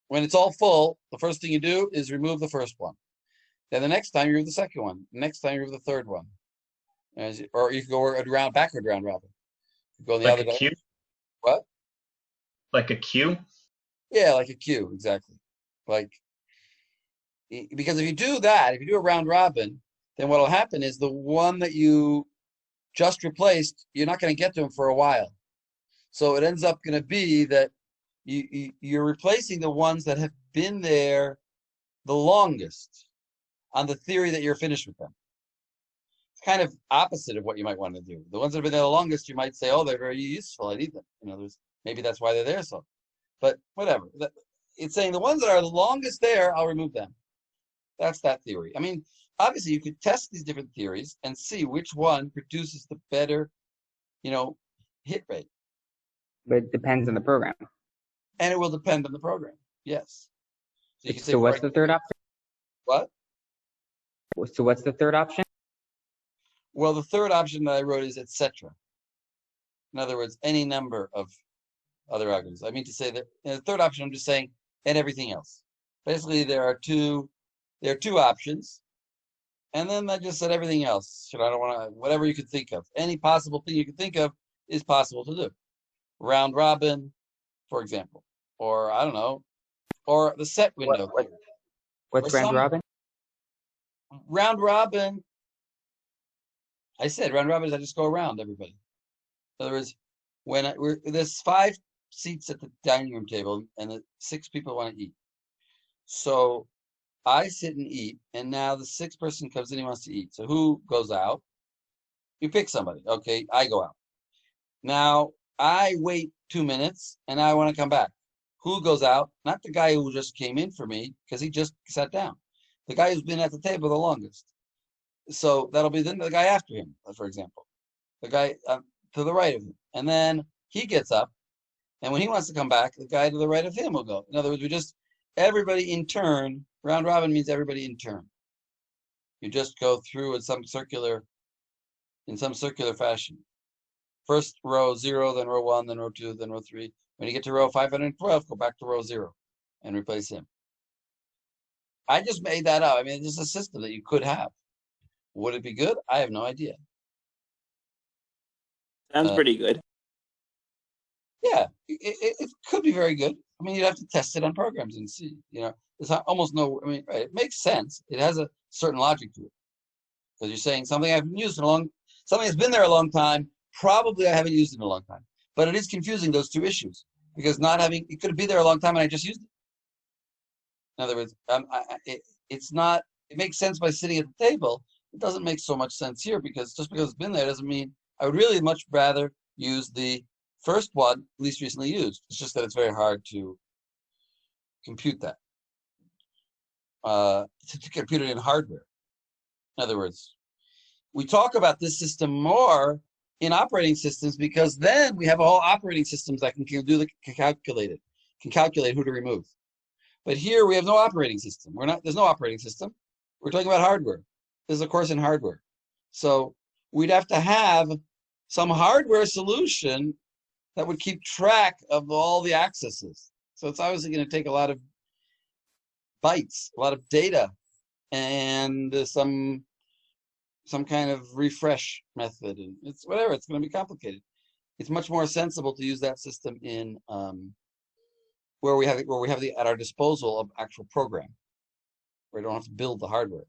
when it's all full. The first thing you do is remove the first one. Then the next time you remove the second one. The next time you remove the third one. Or you can go backward round robin. Go the Like other a direction. queue? What? Like a queue? Yeah, like a queue, exactly. Because if you do that, if you do a round robin, then what will happen is the one that you just replaced, you're not going to get to them for a while. So it ends up going to be that you're replacing the ones that have been there the longest on the theory that you're finished with them. It's kind of opposite of what you might want to do. The ones that have been there the longest, you might say, oh, they're very useful. I need them. Maybe that's why they're there. So, but whatever. It's saying the ones that are the longest there, I'll remove them. That's that theory. I mean, obviously, you could test these different theories and see which one produces the better, hit rate. But it depends on the program. And it will depend on the program. Yes. So, you can say, So what's the third option? What? So what's the third option? Well, the third option that I wrote is etc. In other words, any number of other algorithms. I mean to say that in the third option, I'm just saying, and everything else. Basically, there are two options. And then I just said everything else. I don't want to, whatever you could think of. Any possible thing you could think of is possible to do. Round robin, for example. Or, I don't know, or the set window. What's round robin? Round robin, I said round robin is I just go around everybody. In other words, there's 5 seats at the dining room table, and 6 people want to eat. So I sit and eat, and now the 6th person comes in, he wants to eat. So who goes out? You pick somebody. Okay, I go out. Now I wait 2 minutes, and I want to come back. Who goes out? Not the guy who just came in for me, because he just sat down. The guy who's been at the table the longest. So that'll be then the guy after him, for example. The guy to the right of him. And then he gets up, and when he wants to come back, the guy to the right of him will go. In other words, everybody in turn. Round robin means everybody in turn. You just go through in some circular fashion. First row 0, then row 1, then row 2, then row 3. When you get to row 512, go back to row 0 and replace him. I just made that up. I mean, it's just a system that you could have. Would it be good? I have no idea. Sounds pretty good. Yeah, it could be very good. I mean, you'd have to test it on programs and see. There's almost no. I mean, right, it makes sense. It has a certain logic to it, because you're saying something I haven't used in something that's been there a long time. Probably I haven't used it in a long time, but it is confusing, those two issues, because it could be there a long time and I just used it. In other words, it's not. It makes sense by sitting at the table. It doesn't make so much sense here, because just because it's been there doesn't mean. I would really much rather use the first one, least recently used. It's just that it's very hard to compute that. To compute it in hardware. In other words, we talk about this system more in operating systems, because then we have a whole operating systems that can calculate who to remove. But here we have no operating system. There's no operating system. We're talking about hardware. This is a course in hardware. So we'd have to have some hardware solution that would keep track of all the accesses. So it's obviously going to take a lot of bytes, a lot of data, and some kind of refresh method, and it's whatever. It's going to be complicated. It's much more sensible to use that system in where we have at our disposal of actual program, where we don't have to build the hardware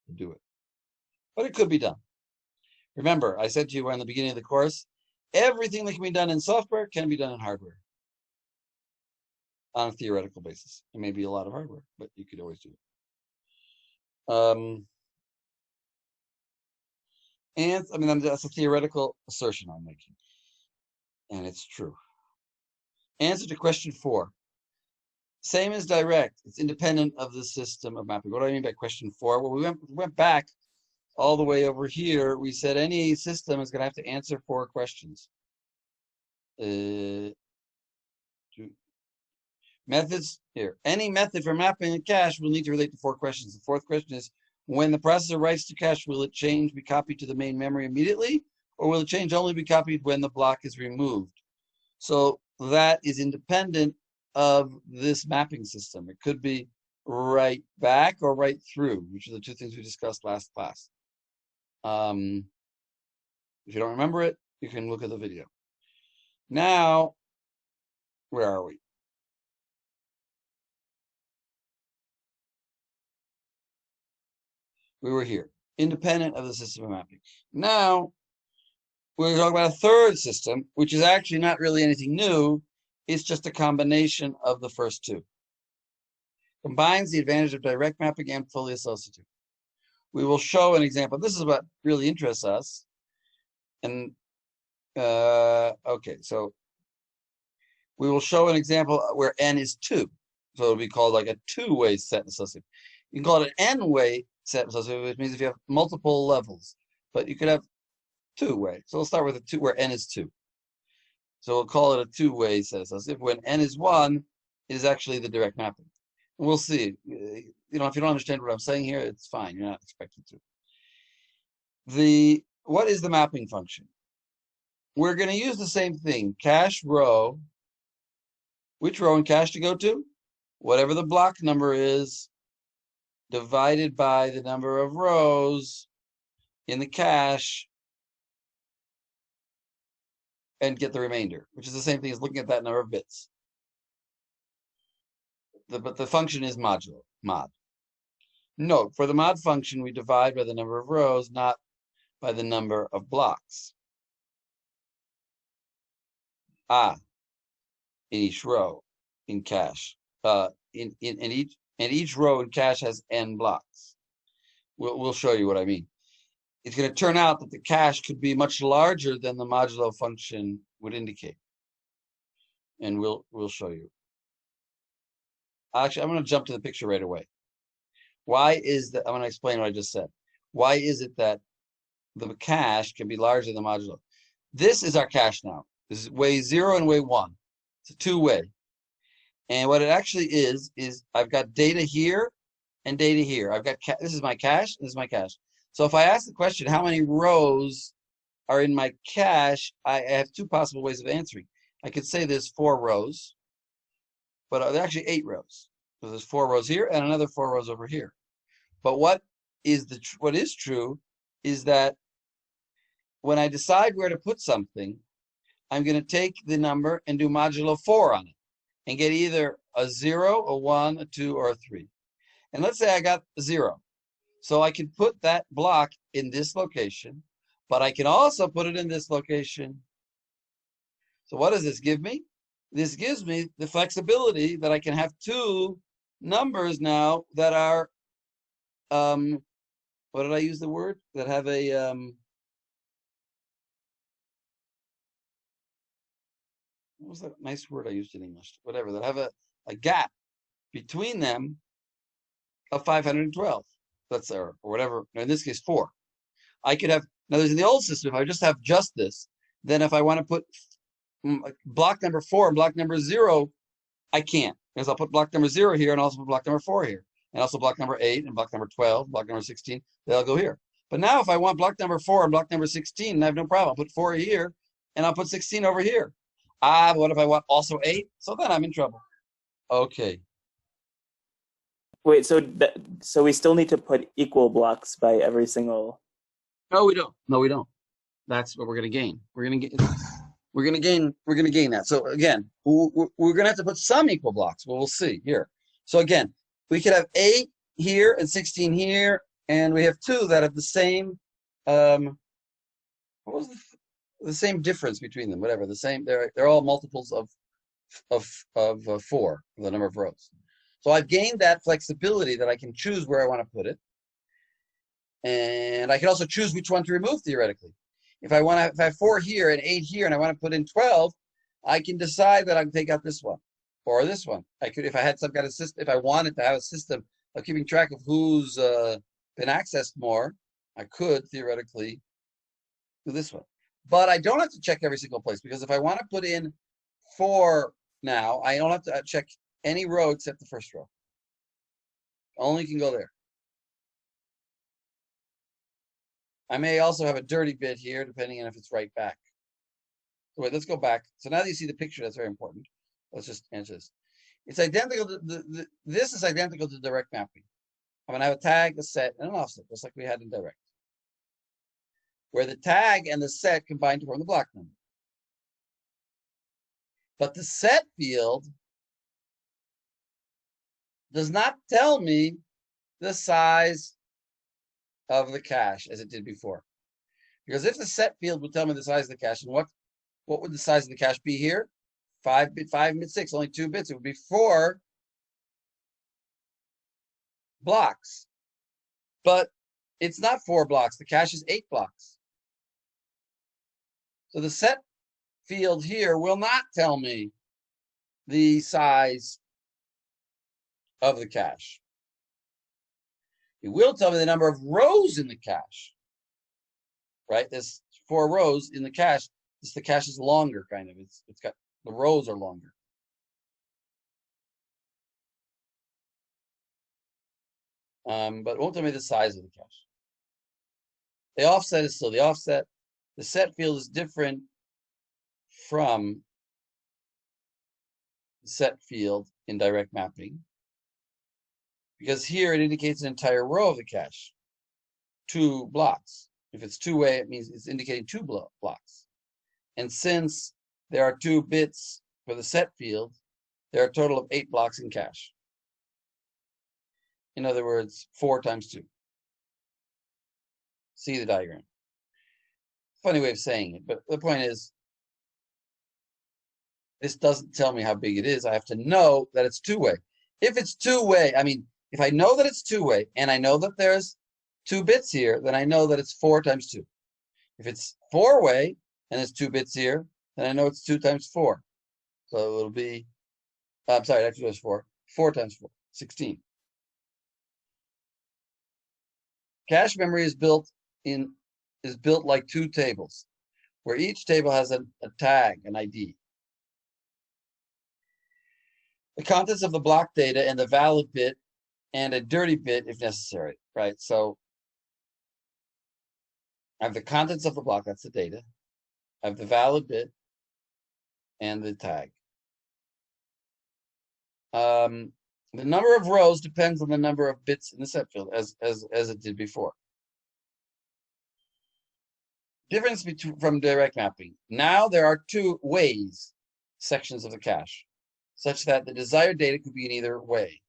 to do it. But it could be done. Remember, I said to you in the beginning of the course, everything that can be done in software can be done in hardware on a theoretical basis. It may be a lot of hardware, but you could always do it. And I mean, that's a theoretical assertion I'm making, and it's true. Answer to question 4. Same as direct. It's independent of the system of mapping. What do I mean by question 4? Well, we went back all the way over here. We said any system is going to have to answer 4 questions. Methods here. Any method for mapping a cache will need to relate to 4 questions. The 4th question is, when the processor writes to cache, will it change, be copied to the main memory immediately, or will it change only be copied when the block is removed? So that is independent of this mapping system. It could be right back or right through, which are the 2 things we discussed last class. If you don't remember it, you can look at the video. Now, where are we? We were here, independent of the system of mapping. Now, we're talking about a 3rd system, which is actually not really anything new. It's just a combination of the first 2. Combines the advantage of direct mapping and fully associative. We will show an example. This is what really interests us. And okay, so we will show an example where n is 2. So it'll be called like a 2-way set associative. You can call it an n-way set associative, which means if you have multiple levels, but you could have 2-way. So we'll start with a 2 where n is 2. So we'll call it a 2-way set associative. When n is 1, it is actually the direct mapping. And we'll see. If you don't understand what I'm saying here, it's fine. You're not expected to. What is the mapping function? We're going to use the same thing. Cache row. Which row in cache to go to? Whatever the block number is, divided by the number of rows in the cache, and get the remainder, which is the same thing as looking at that number of bits. But the function is mod. Note, for the mod function, we divide by the number of rows, not by the number of blocks. in each row in cache. In each row in cache has n blocks. We'll show you what I mean. It's going to turn out that the cache could be much larger than the modulo function would indicate. And we'll show you. Actually, I'm going to jump to the picture right away. Why is that? I'm going to explain what I just said. Why is it that the cache can be larger than the modulo? This is our cache now. This is way 0 and way 1. It's a two-way. And what it actually is I've got data here and data here. I've got this is my cache, this is my cache. So if I ask the question, how many rows are in my cache, I have two possible ways of answering. I could say there's 4 rows, but there are actually 8 rows. So there's 4 rows here and another 4 rows over here. But what is true is that when I decide where to put something, I'm going to take the number and do modulo 4 on it and get either a 0, a 1, a 2, or a 3. And let's say I got a 0. So I can put that block in this location, but I can also put it in this location. So what does this give me? This gives me the flexibility that I can have 2 numbers now that are, what did I use the word? That have a, what was that nice word I used in English? Whatever, that have a gap between them of 512. That's or whatever. In this case, 4. I could have, now there's in the old system, if I just have just this, then if I want to put block number 4 and block number 0, I can't. Because I'll put block number 0 here and also put block number 4 here. And also block number 8 and block number 12, block number 16, they'll go here. But now if I want block number 4 and block number 16, I have no problem. I'll put 4 here and I'll put 16 over here. But what if I want also 8? So then I'm in trouble. Okay. Wait, so we still need to put equal blocks by every single. No, we don't. No, we don't. That's what we're going to gain. We're going to get. We're going to gain that. So again, we're going to have to put some equal blocks. But we'll see here. So again, we could have 8 here and 16 here, and we have 2 that have the same. What was the same difference between them? Whatever, the same. They're all multiples of 4, the number of rows. So I've gained that flexibility that I can choose where I want to put it. And I can also choose which one to remove theoretically. If I have 4 here and 8 here and I want to put in 12, I can decide that I can take out this one or this one. I could, if I had some kind of system, if I wanted to have a system of keeping track of who's been accessed more, I could theoretically do this one. But I don't have to check every single place, because if I want to put in 4 now, I don't have to check any row except the first row. Only can go there. I may also have a dirty bit here, depending on if it's right back. So wait, let's go back. So now that you see the picture, that's very important. Let's just answer this. It's identical to this is identical to direct mapping. I'm gonna have a tag, a set, and an offset, just like we had in direct, where the tag and the set combine to form the block number. But the set field does not tell me the size of the cache as it did before. Because if the set field would tell me the size of the cache, and what would the size of the cache be here? 5 bit 6, only 2 bits. It would be 4 blocks. But it's not 4 blocks. The cache is 8 blocks. So the set field here will not tell me the size of the cache. It will tell me the number of rows in the cache. Right? There's 4 rows in the cache. The cache is longer, kind of. It's got, the rows are longer. But it won't tell me the size of the cache. The offset is still the offset. The set field is different from the set field in direct mapping, because here it indicates an entire row of the cache, 2 blocks. If it's 2-way, it means it's indicating 2 blocks. And since there are 2 bits for the set field, there are a total of 8 blocks in cache. In other words, 4 times 2. See the diagram. Funny way of saying it, but the point is, this doesn't tell me how big it is. I have to know that it's two-way. If it's two-way, I mean, if I know that it's two-way and I know that there's 2 bits here, then I know that it's 4 times 2. If it's four-way and there's 2 bits here, then I know it's 2 times 4. So it'll be, I'm sorry, actually it was 4. 4 times 4, 16. Cache memory is built like 2 tables, where each table has a tag, an ID. The contents of the block data and the valid bit and a dirty bit if necessary, right? So I have the contents of the block, that's the data. I have the valid bit and the tag. The number of rows depends on the number of bits in the set field, as it did before. Difference from direct mapping. Now there are 2 ways sections of the cache, such that the desired data could be in either way,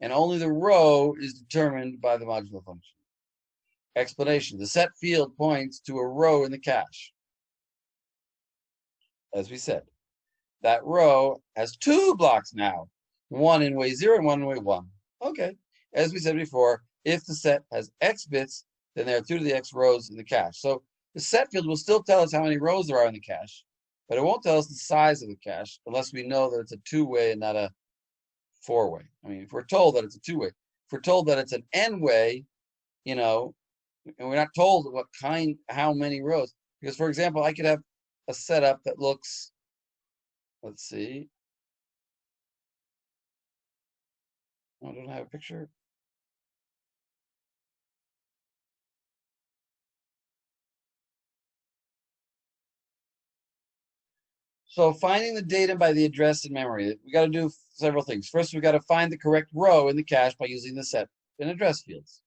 and only the row is determined by the modulo function. Explanation. The set field points to a row in the cache. As we said, that row has 2 blocks now, one in way 0 and one in way 1. Okay. As we said before, if the set has X bits, then there are 2 to the X rows in the cache. So the set field will still tell us how many rows there are in the cache, but it won't tell us the size of the cache unless we know that it's a 2-way and not a 4-way. I mean, if we're told that it's a 2-way, if we're told that it's an N-way, you know, and we're not told what kind, how many rows. Because, for example, I could have a setup that looks, let's see. I don't have a picture. So finding the data by the address in memory, we got to do several things. First, we got to find the correct row in the cache by using the set and address fields.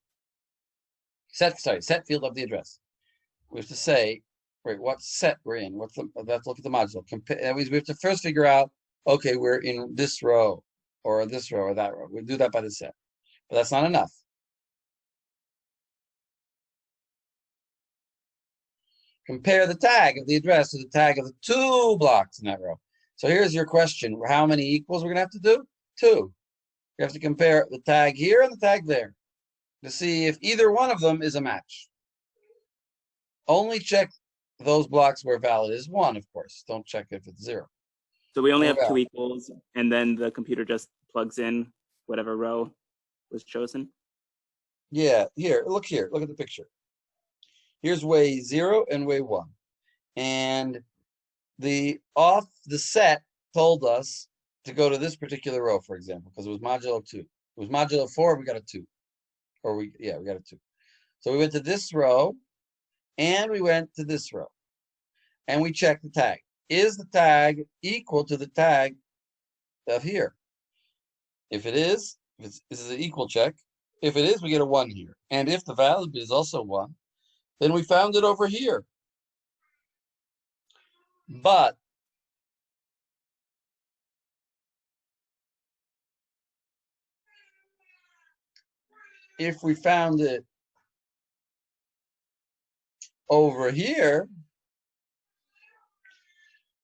Set field of the address. We have to say, right, what set we're in. Let's look at the modulo. That means we have to first figure out, okay, we're in this row or this row or that row. We'll do that by the set, but that's not enough. Compare the tag of the address to the tag of the 2 blocks in that row. So here's your question. How many equals we're going to have to do? 2. We have to compare the tag here and the tag there to see if either one of them is a match. Only check those blocks where valid is 1, of course. Don't check if it's 0. So we only have 2 equals, and then the computer just plugs in whatever row was chosen? Yeah, here. Look at the picture. Here's way 0 and way 1. And the set told us to go to this particular row, for example, because it was modulo 2. It was modulo 4, we got a 2. We got a 2. So we went to this row, and we went to this row. And we checked the tag. Is the tag equal to the tag of here? If it is, this is an equal check. If it is, we get a 1 here. And if the valid bit is also 1, then we found it over here. But if we found it over here,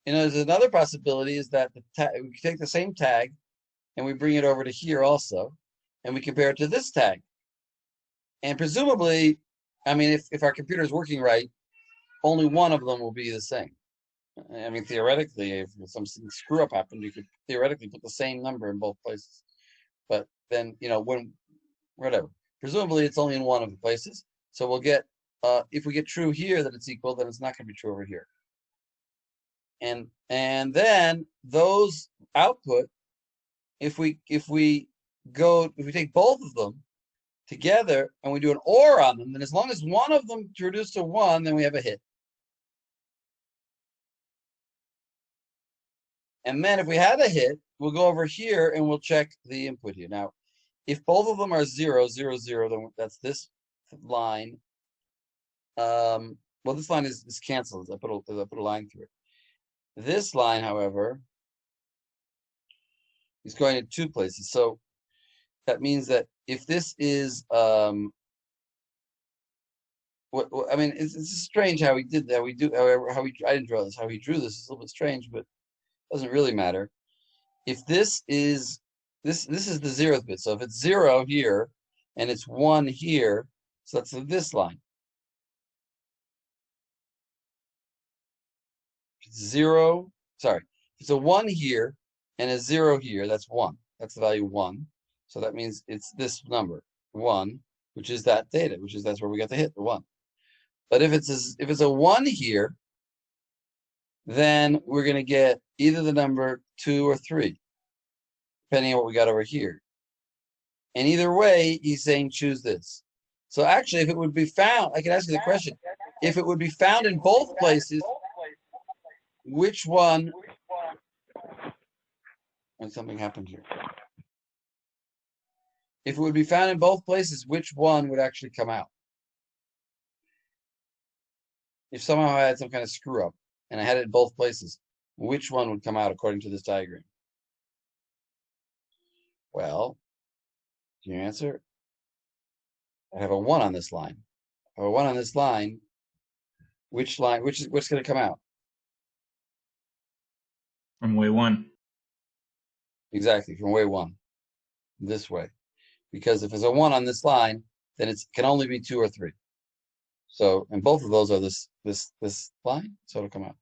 there's another possibility is that we take the same tag and we bring it over to here also, and we compare it to this tag. And presumably, I mean, if our computer is working right, only one of them will be the same. I mean, theoretically, if some screw up happened, you could theoretically put the same number in both places. But then, whatever. Presumably, it's only in one of the places. So we'll get, if we get true here that it's equal, then it's not going to be true over here. And then those output, if we take both of them together and we do an OR on them, then as long as one of them reduced to 1, then we have a hit. And then if we had a hit, we'll go over here and we'll check the input here. Now, if both of them are 0, 0, 0, then that's this line. Well, this line is canceled. I put a line through it. This line, however, is going in 2 places. So that means that if this is, I mean, it's strange how he did that. I didn't draw this. How he drew this is a little bit strange, but doesn't really matter. If this is this is the 0th bit. So if it's 0 here and it's 1 here, so that's this line. If it's 0, sorry, if it's a 1 here and a 0 here, that's 1. That's the value 1. So that means it's this number 1, which is that theta, which is that's where we got the hit, the 1. But if it's a 1 here, then we're going to get either the number 2 or 3, depending on what we got over here. And either way, he's saying choose this. So actually, if it would be found, I can ask you the question, if it would be found in both places, which one, and something happened here. If it would be found in both places, which one would actually come out? If somehow I had some kind of screw up and I had it in both places, which one would come out according to this diagram? Well, can you answer? I have a 1 on this line. I have a 1 on this line. Which line, what's going to come out? From way 1. Exactly, from way 1. This way. Because if there's a 1 on this line, then it can only be 2 or 3. So, and both of those are this line, so it'll come out.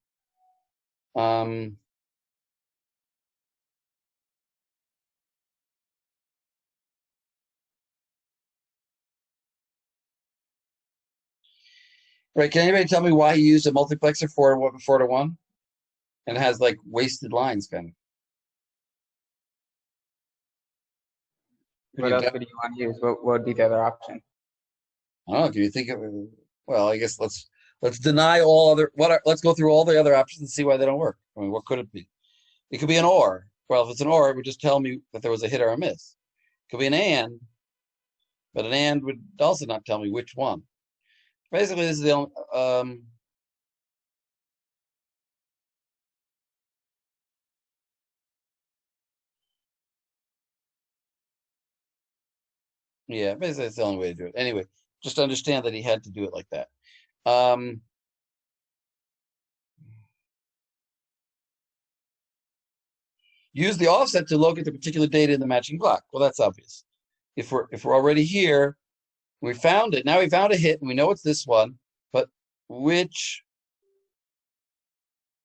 Right, can anybody tell me why he used a multiplexer 4 to 1? And it has like wasted lines, kind of. What else would you want to use? What would be the other option? I don't know. Can you think of? Well, I guess let's deny all other. Let's go through all the other options and see why they don't work. I mean, what could it be? It could be an or. Well, if it's an or, it would just tell me that there was a hit or a miss. It could be an and, but an and would also not tell me which one. Basically, this is the only. Yeah, basically that's the only way to do it. Anyway, just understand that he had to do it like that. Use the offset to locate the particular data in the matching block. Well, that's obvious. If we're already here, we found it. Now we found a hit, and we know it's this one. But which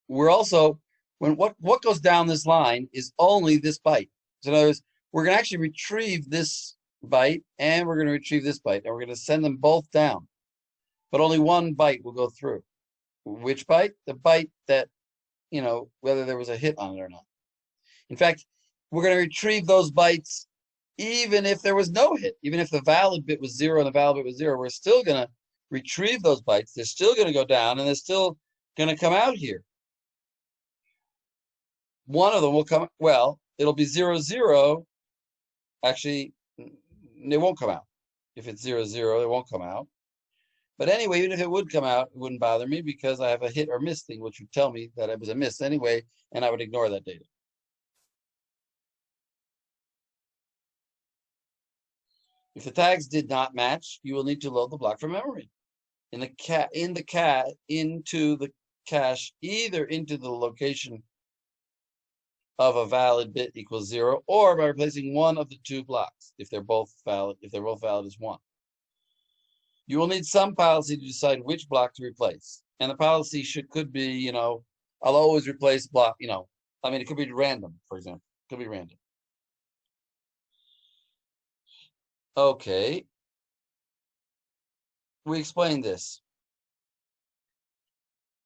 we're also what goes down this line is only this byte. So in other words, we're going to actually retrieve this byte, and we're going to retrieve this byte, and we're going to send them both down. But only one byte will go through. Which byte? The byte that, whether there was a hit on it or not. In fact, we're going to retrieve those bytes even if there was no hit. Even if the valid bit was 0 and the valid bit was 0, we're still going to retrieve those bytes. They're still going to go down, and they're still going to come out here. One of them will come, well, it'll be 0, 0. Actually, it won't come out. If it's 0, 0, it won't come out. But anyway, even if it would come out, it wouldn't bother me because I have a hit or miss thing, which would tell me that it was a miss anyway, and I would ignore that data. If the tags did not match, you will need to load the block from memory. Into the cache, either into the location of a valid bit equals 0, or by replacing one of the two blocks if they're both valid. If they're both valid as 1. You will need some policy to decide which block to replace, and the policy could be, I'll always replace block. It could be random, for example. It could be random. Okay. We explained this.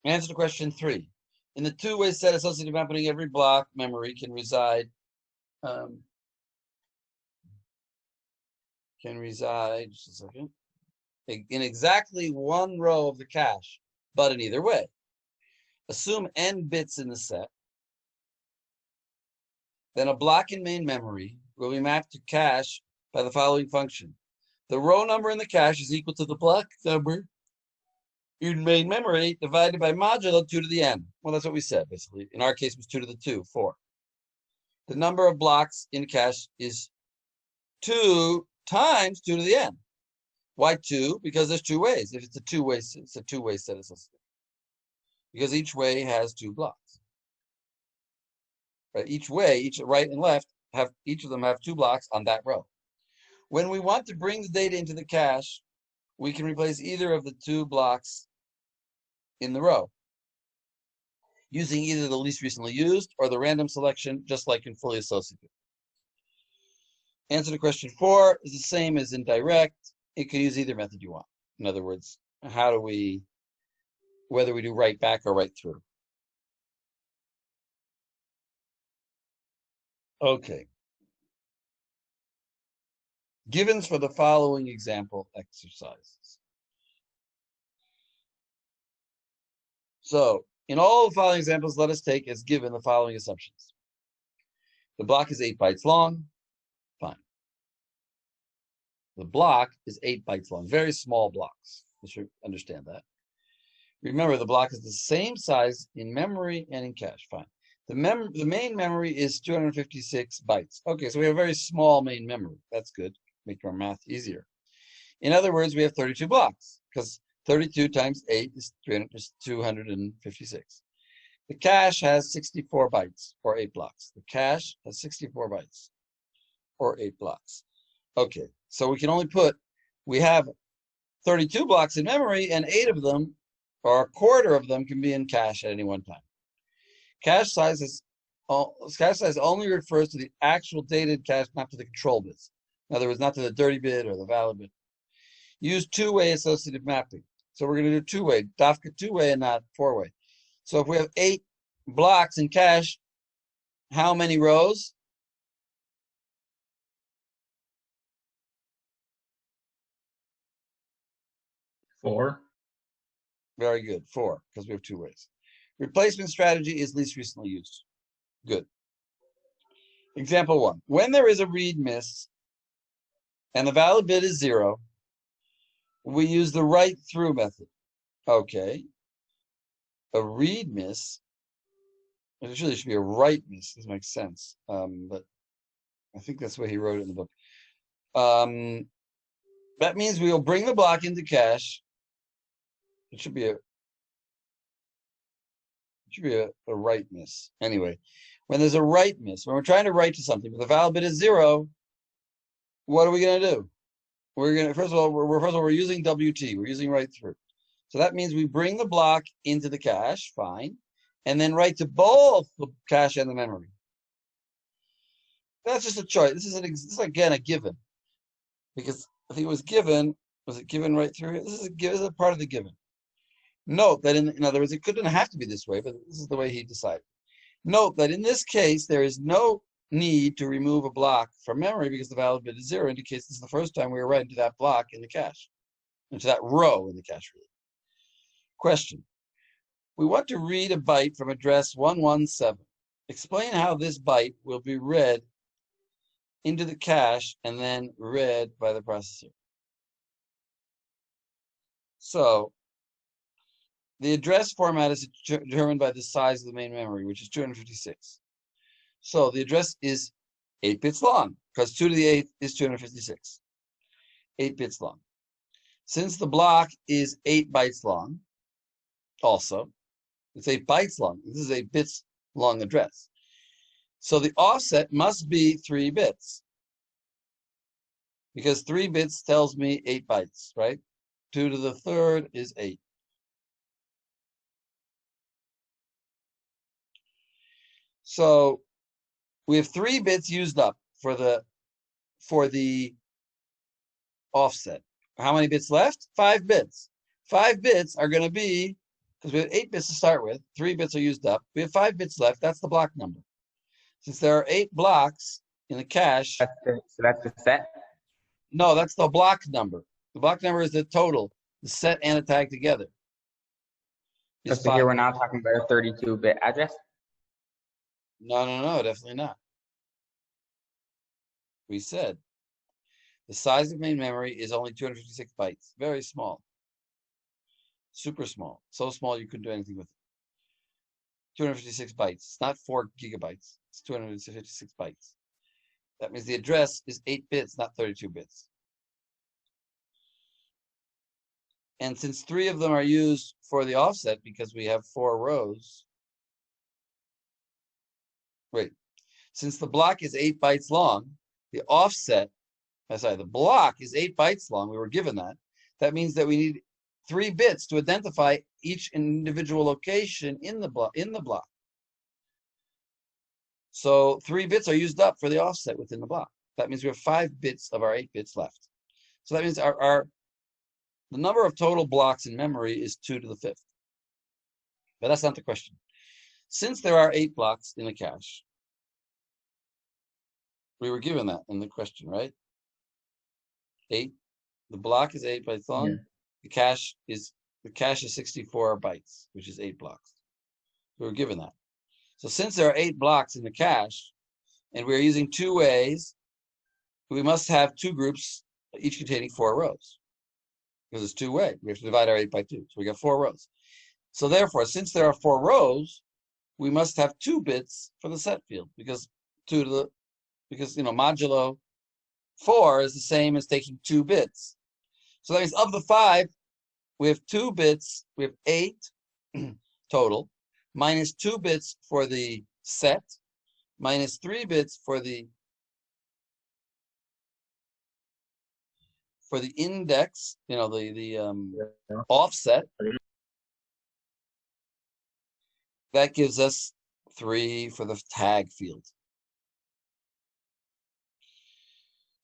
Answer to question 3. In the two-way set associative mapping, every block memory can reside just a second, in exactly one row of the cache, but in either way. Assume n bits in the set. Then a block in main memory will be mapped to cache by the following function. The row number in the cache is equal to the block number in main memory divided by modulo 2 to the n. Well, that's what we said, basically. In our case, it was 2 to the 2, 4. The number of blocks in cache is 2 times 2 to the n. Why 2? Because there's 2 ways. If it's a two-way set associative. Because each way has 2 blocks. Right? Each way, each right and left, each of them have 2 blocks on that row. When we want to bring the data into the cache, we can replace either of the 2 blocks in the row using either the least recently used or the random selection, just like in fully associative. Answer to question 4 is the same as in direct. It can use either method you want. In other words, whether we do write back or write through. Okay. Givens for the following example exercises. So, in all the following examples, let us take as given the following assumptions. The block is 8 bytes long. Fine. The block is 8 bytes long. Very small blocks. You should understand that. Remember, the block is the same size in memory and in cache. Fine. The main memory is 256 bytes. Okay, so we have a very small main memory. That's good. Make our math easier. In other words, we have 32 blocks because 32 times 8 is 256. The cache has 64 bytes or 8 blocks. The cache has 64 bytes or 8 blocks. Okay, so we have 32 blocks in memory and 8 of them, or a quarter of them, can be in cache at any one time. Cache size only refers to the actual data in cache, not to the control bits. In other words, not to the dirty bit or the valid bit. Use two-way associative mapping. So we're going to do two-way, Dafka two-way and not four-way. So if we have 8 blocks in cache, how many rows? Four. Very good, 4, because we have 2 ways. Replacement strategy is least recently used. Good. Example 1. When there is a read miss and the valid bit is 0, we use the write through method. Okay. A read miss. It really should be a write miss. This makes sense. But I think that's the way he wrote it in the book. That means we will bring the block into cache. It should be a write miss. Anyway, when there's a write miss, when we're trying to write to something, but the valid bit is 0, what are we going to do? First of all, we're using WT. We're using write through. So that means we bring the block into the cache, fine, and then write to both the cache and the memory. That's just a choice. This is again a given, because I think it was given. Was it given right through here? This is a part of the given. Note that in other words, it couldn't have to be this way, but this is the way he decided. Note that in this case, there is no need to remove a block from memory because the valid bit is 0, indicates this is the first time we were writing to that block in the cache, into that row in the cache, really. Question. We want to read a byte from address 117. Explain how this byte will be read into the cache and then read by the processor. So, the address format is determined by the size of the main memory, which is 256. So the address is 8 bits long, because 2 to the 8th is 256. 8 bits long. Since the block is 8 bytes long, also, it's 8 bytes long. This is a bits long address. So the offset must be 3 bits. Because 3 bits tells me 8 bytes, right? 2 to the 3rd is 8. So we have 3 bits used up for the offset. How many bits left? 5 bits. 5 bits are going to be, because we have 8 bits to start with, 3 bits are used up. We have 5 bits left. That's the block number. Since there are 8 blocks in the cache. So that's the set? No, that's the block number. The block number is the total, the set and the tag together. So here we're now talking about a 32-bit address? No, definitely not. We said the size of main memory is only 256 bytes. Very small. Super small. So small you couldn't do anything with it. 256 bytes. It's not 4 gigabytes. It's 256 bytes. That means the address is 8 bits, not 32 bits. And since 3 of them are used for the offset because we have 4 rows. Wait, Since the block is 8 bytes long, the offset, the block is 8 bytes long. We were given that. That means that we need 3 bits to identify each individual location in the block. So 3 bits are used up for the offset within the block. That means we have 5 bits of our 8 bits left. So that means the number of total blocks in memory is 2 to the 5th. But that's not the question. Since there are 8 blocks in the cache, we were given that in the question, right? 8. The block is 8 bytes long. Yeah. The cache is 64 bytes, which is 8 blocks. We were given that. So since there are 8 blocks in the cache, and we're using 2 ways, we must have 2 groups, each containing 4 rows. Because it's 2 way. We have to divide our 8 by 2. So we got 4 rows. So therefore, since there are 4 rows, we must have 2 bits for the set field, because modulo 4 is the same as taking 2 bits. So that means of the 5, we have 2 bits, we have 8 total, minus 2 bits for the set, minus 3 bits for the index, the offset. That gives us 3 for the tag field.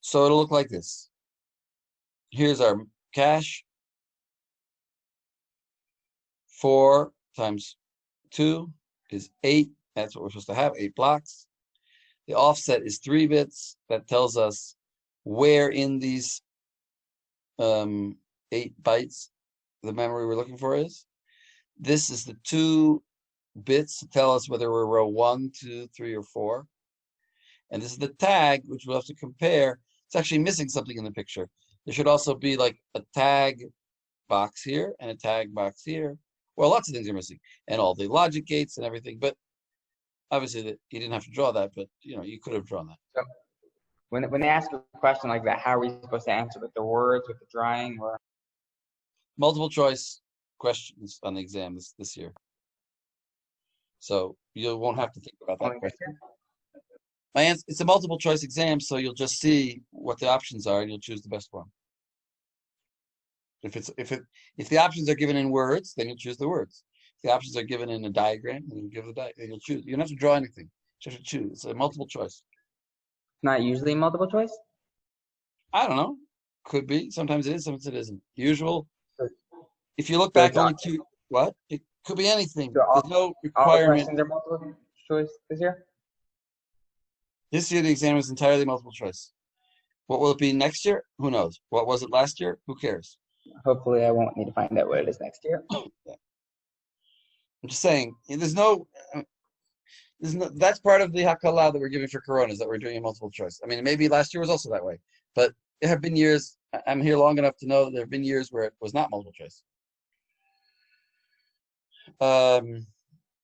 So it'll look like this. Here's our cache. 4 times 2 is 8. That's what we're supposed to have, 8 blocks. The offset is 3 bits. That tells us where in these 8 bytes the memory we're looking for is. This is the 2 bits to tell us whether we're row 1, 2, 3, or 4. And this is the tag, which we'll have to compare. It's actually missing something in the picture. There should also be like a tag box here and a tag box here. Well, lots of things are missing, and all the logic gates and everything. But obviously, you didn't have to draw that, but you could have drawn that. So when they ask a question like that, how are we supposed to answer? With the words, with the drawing, or multiple choice questions on the exam this year? So you won't have to think about that question. My answer, it's a multiple choice exam, so you'll just see what the options are and you'll choose the best one. If the options are given in words, then you'll choose the words. If the options are given in a diagram, then you'll give the diagram. Then you'll choose. You don't have to draw anything. You have to choose. It's a multiple choice. Not usually multiple choice? I don't know. Could be. Sometimes it is, sometimes it isn't. Usual. If you look back only to what? It could be anything. So there's no requirement. All the questions are multiple choice this year? This year the exam is entirely multiple choice. What will it be next year? Who knows? What was it last year? Who cares? Hopefully I won't need to find out what it is next year. Yeah. I'm just saying, there's no, that's part of the hakala that we're giving for Corona, is that we're doing a multiple choice. I mean, maybe last year was also that way, but there have been years, I'm here long enough to know that there have been years where it was not multiple choice.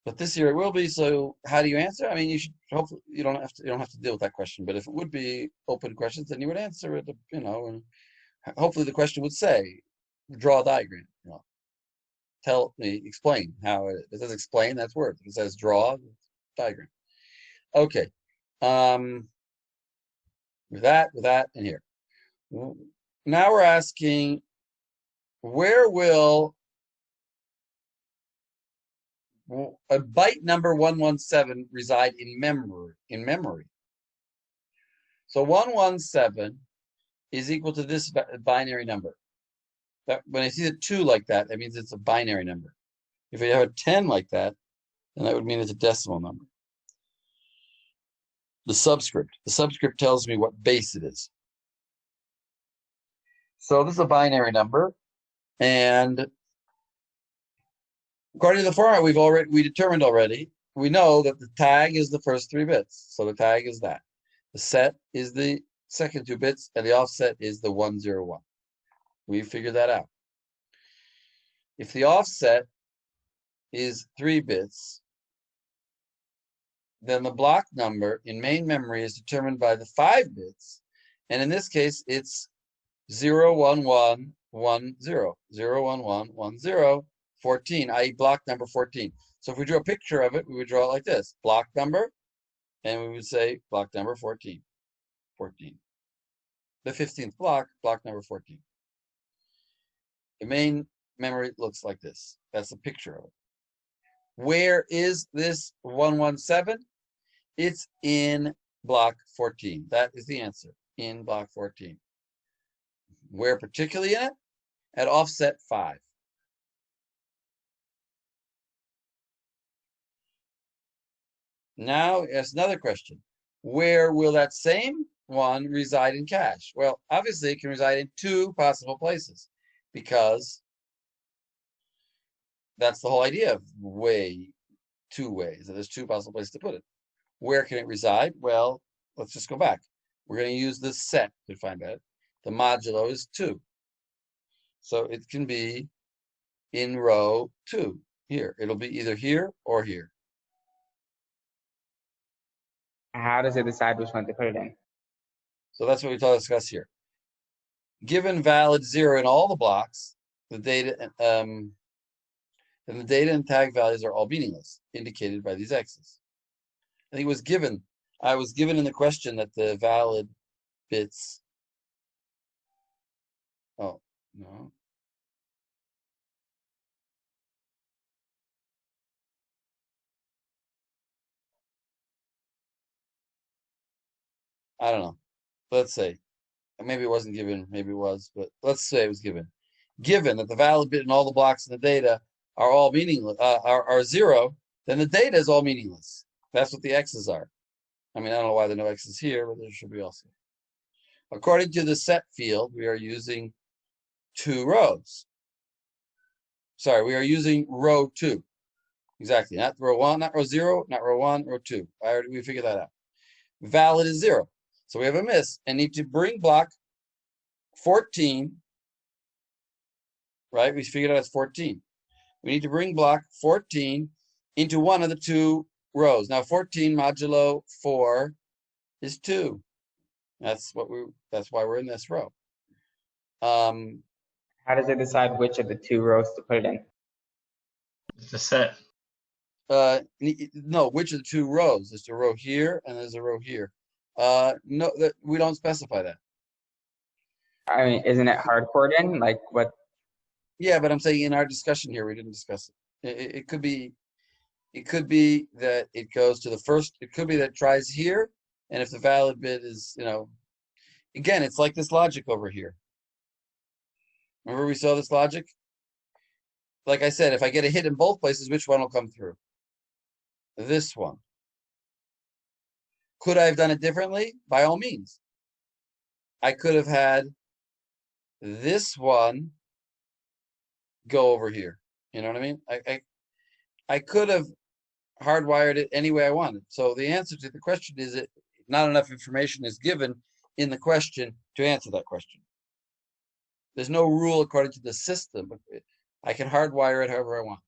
But this year it will be. So how do you answer? I mean, you should hopefully you don't have to deal with that question. But if it would be open questions, then you would answer it. And hopefully the question would say, draw a diagram. Tell me, explain how it says explain. That's word. If it says draw diagram. Okay. With that, and here. Now we're asking, where will a byte number 117 reside in memory? So 117 is equal to this binary number. When I see the 2 like that, that means it's a binary number. If you have a 10 like that, then that would mean it's a decimal number. The subscript tells me what base it is. So this is a binary number, and according to the format we determined already, we know that the tag is the first 3 bits. So the tag is that. The set is the second 2 bits, and the offset is the 101. We figured that out. If the offset is 3 bits, then the block number in main memory is determined by the 5 bits. And in this case, it's 01110, 01110, 14, i.e. block number 14. So if we drew a picture of it, we would draw it like this. Block number And we would say block number 14. 14. The 15th block, block number 14. The main memory looks like this. That's a picture of it. Where is this 117? It's in block 14. That is the answer, in block 14. Where particularly in it? At offset 5. Now, ask another question. Where will that same one reside in cache? Well, obviously it can reside in 2 possible places because that's the whole idea of 2 ways. There's 2 possible places to put it. Where can it reside? Well, let's just go back. We're going to use this set to find that. The modulo is 2. So it can be in row 2 here. It'll be either here or here. How does it decide which one to put it in? So that's what we discuss here. Given valid 0 in all the blocks, the data and the data and tag values are all meaningless, indicated by these X's. I think it was given. I was given in the question that the valid bits. Oh no. I don't know. Let's say. Maybe it wasn't given, maybe it was, but let's say it was given. Given that the valid bit in all the blocks in the data are all meaningless, are 0, then the data is all meaningless. That's what the X's are. I mean, I don't know why there are no X's here, but there should be also. According to the set field, we are using 2 rows. Sorry, we are using row 2. Exactly, not row 1, not row 0, not row 1, row 2. We figured that out. Valid is 0. So we have a miss and need to bring block 14, right? We figured out it's 14. We need to bring block 14 into one of the 2 rows. Now 14 modulo 4 is 2. That's why we're in this row. How does it decide which of the 2 rows to put it in? It's a set. No, which of the 2 rows? There's a row here and there's a row here. No, we don't specify that. I mean, isn't it hardcore in? Like what? Yeah, but I'm saying in our discussion here, we didn't discuss it. It could be that it goes to the first. It could be that it tries here, and if the valid bit is, again, it's like this logic over here. Remember we saw this logic? Like I said, if I get a hit in both places, which one will come through? This one. Could I have done it differently? By all means. I could have had this one go over here. You know what I mean? I could have hardwired it any way I wanted. So the answer to the question is that not enough information is given in the question to answer that question. There's no rule according to the system. I can hardwire it however I want.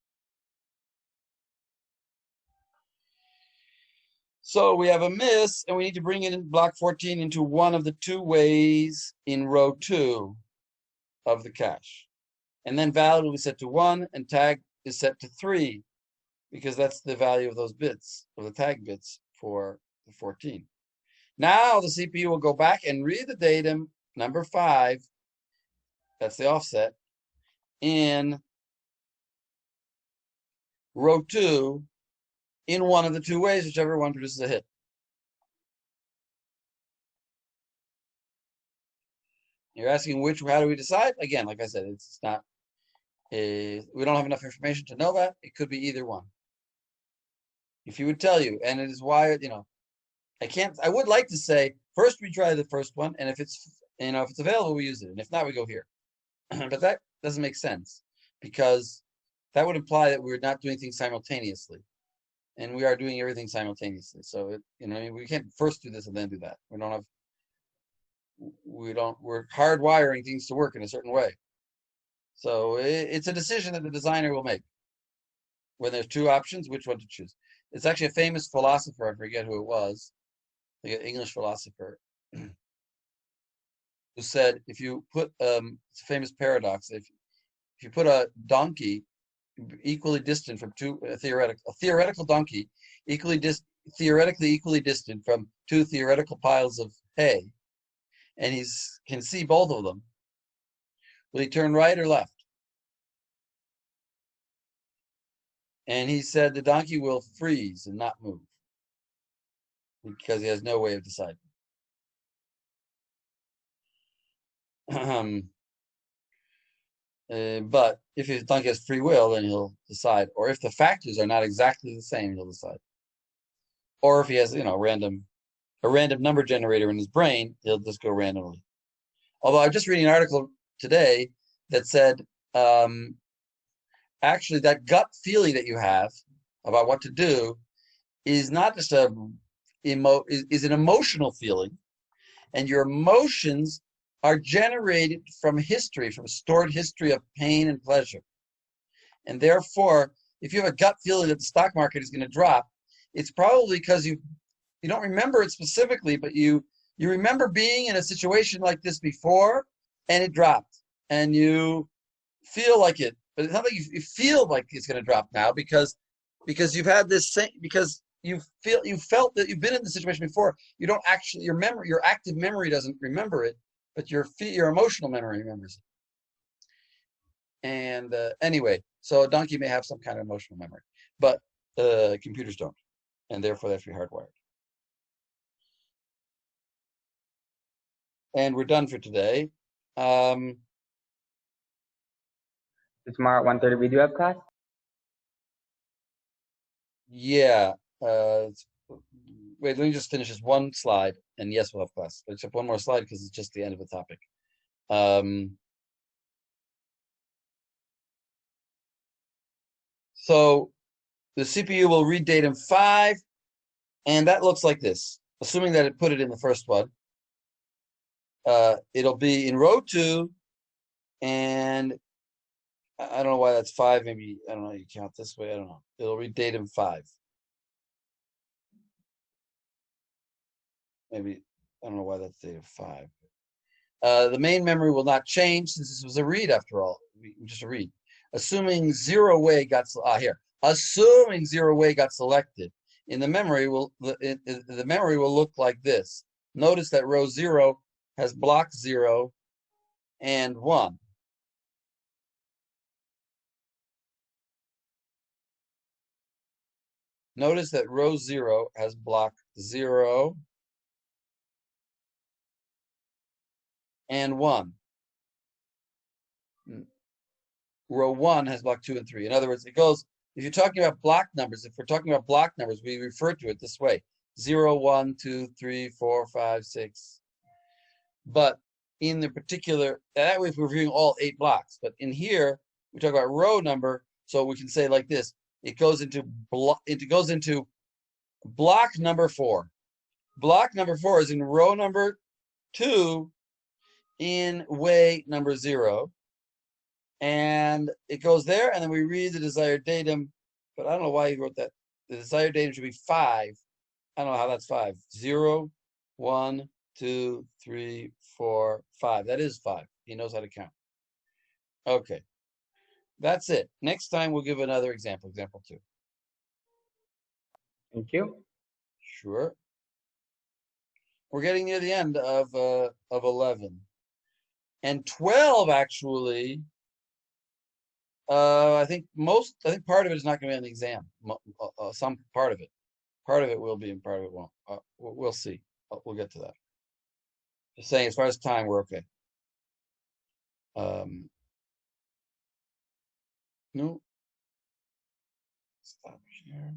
So we have a miss, and we need to bring in block 14 into one of the 2 ways in row 2 of the cache. And then valid will be set to 1, and tag is set to 3, because that's the value of those bits, of the tag bits for the 14. Now the CPU will go back and read the datum, number 5, that's the offset, in row 2, in one of the 2 ways, whichever one produces a hit. You're asking how do we decide? Again, like I said, it's not, we don't have enough information to know that. It could be either one. If you would tell you, and it is why, I would like to say, first we try the first one, and if it's available, we use it. And if not, we go here. But that doesn't make sense because that would imply that we're not doing things simultaneously. And we are doing everything simultaneously. So we can't first do this and then do that. We're hardwiring things to work in a certain way. So it's a decision that the designer will make. When there's 2 options, which one to choose. It's actually a famous philosopher, I forget who it was, like an English philosopher, who said if you put it's a famous paradox, if you put a donkey equally distant from a theoretical donkey equally theoretically equally distant from two theoretical piles of hay, and he can see both of them, will he turn right or left? And he said the donkey will freeze and not move because he has no way of deciding. But if his donkey has free will, then he'll decide. Or if the factors are not exactly the same, he'll decide. Or if he has, a random number generator in his brain, he'll just go randomly. Although I'm just reading an article today that said, actually, that gut feeling that you have about what to do is not just is an emotional feeling, and your emotions are generated from history, from stored history of pain and pleasure. And therefore, if you have a gut feeling that the stock market is going to drop, it's probably because you don't remember it specifically, but you remember being in a situation like this before, and it dropped, and you feel like it. But it's not like you feel like it's going to drop now because you've had this same, because you felt that you've been in the situation before. You don't actually, your active memory doesn't remember it, but your emotional memory remembers it. And anyway, so a donkey may have some kind of emotional memory, but computers don't, and therefore they have to be hardwired. And we're done for today. So tomorrow at 1:30 we do have class? Yeah. Wait, let me just finish this one slide, and yes, we'll have class. Except one more slide because it's just the end of the topic. So the CPU will read datum 5, and that looks like this. Assuming that it put it in the first one, it'll be in row 2, and I don't know why that's 5. Maybe, I don't know, you count this way. I don't know. It'll read datum 5. Maybe, I don't know why that's datum 5. The main memory will not change since this was a read after all. Just a read. Assuming zero way got Assuming zero way got selected, the memory will look like this. Notice that row 0 has block 0 and 1. Notice that row 0 has block 0 and 1. Row 1 has block 2 and 3. In other words, it goes, if you're talking about block numbers, if we're talking about block numbers, we refer to it this way: 0, 1, 2, 3, 4, 5, 6. But in the particular, that way if we're viewing all 8 blocks. But in here, we talk about row number, so we can say like this: it goes into block number 4. Block number 4 is in row number 2 in way number 0. And it goes there, and then we read the desired datum, but I don't know why he wrote that. The desired datum should be 5. I don't know how that's 5. 0, 1, 2, 3, 4, 5. That is 5. He knows how to count. Okay. That's it. Next time we'll give another example, example 2. Thank you. Sure. We're getting near the end of 11. And 12 actually, I think part of it is not going to be on the exam. Some part of it. Part of it will be and part of it won't. We'll see. We'll get to that. Just saying, as far as time, we're okay. No. Stop here.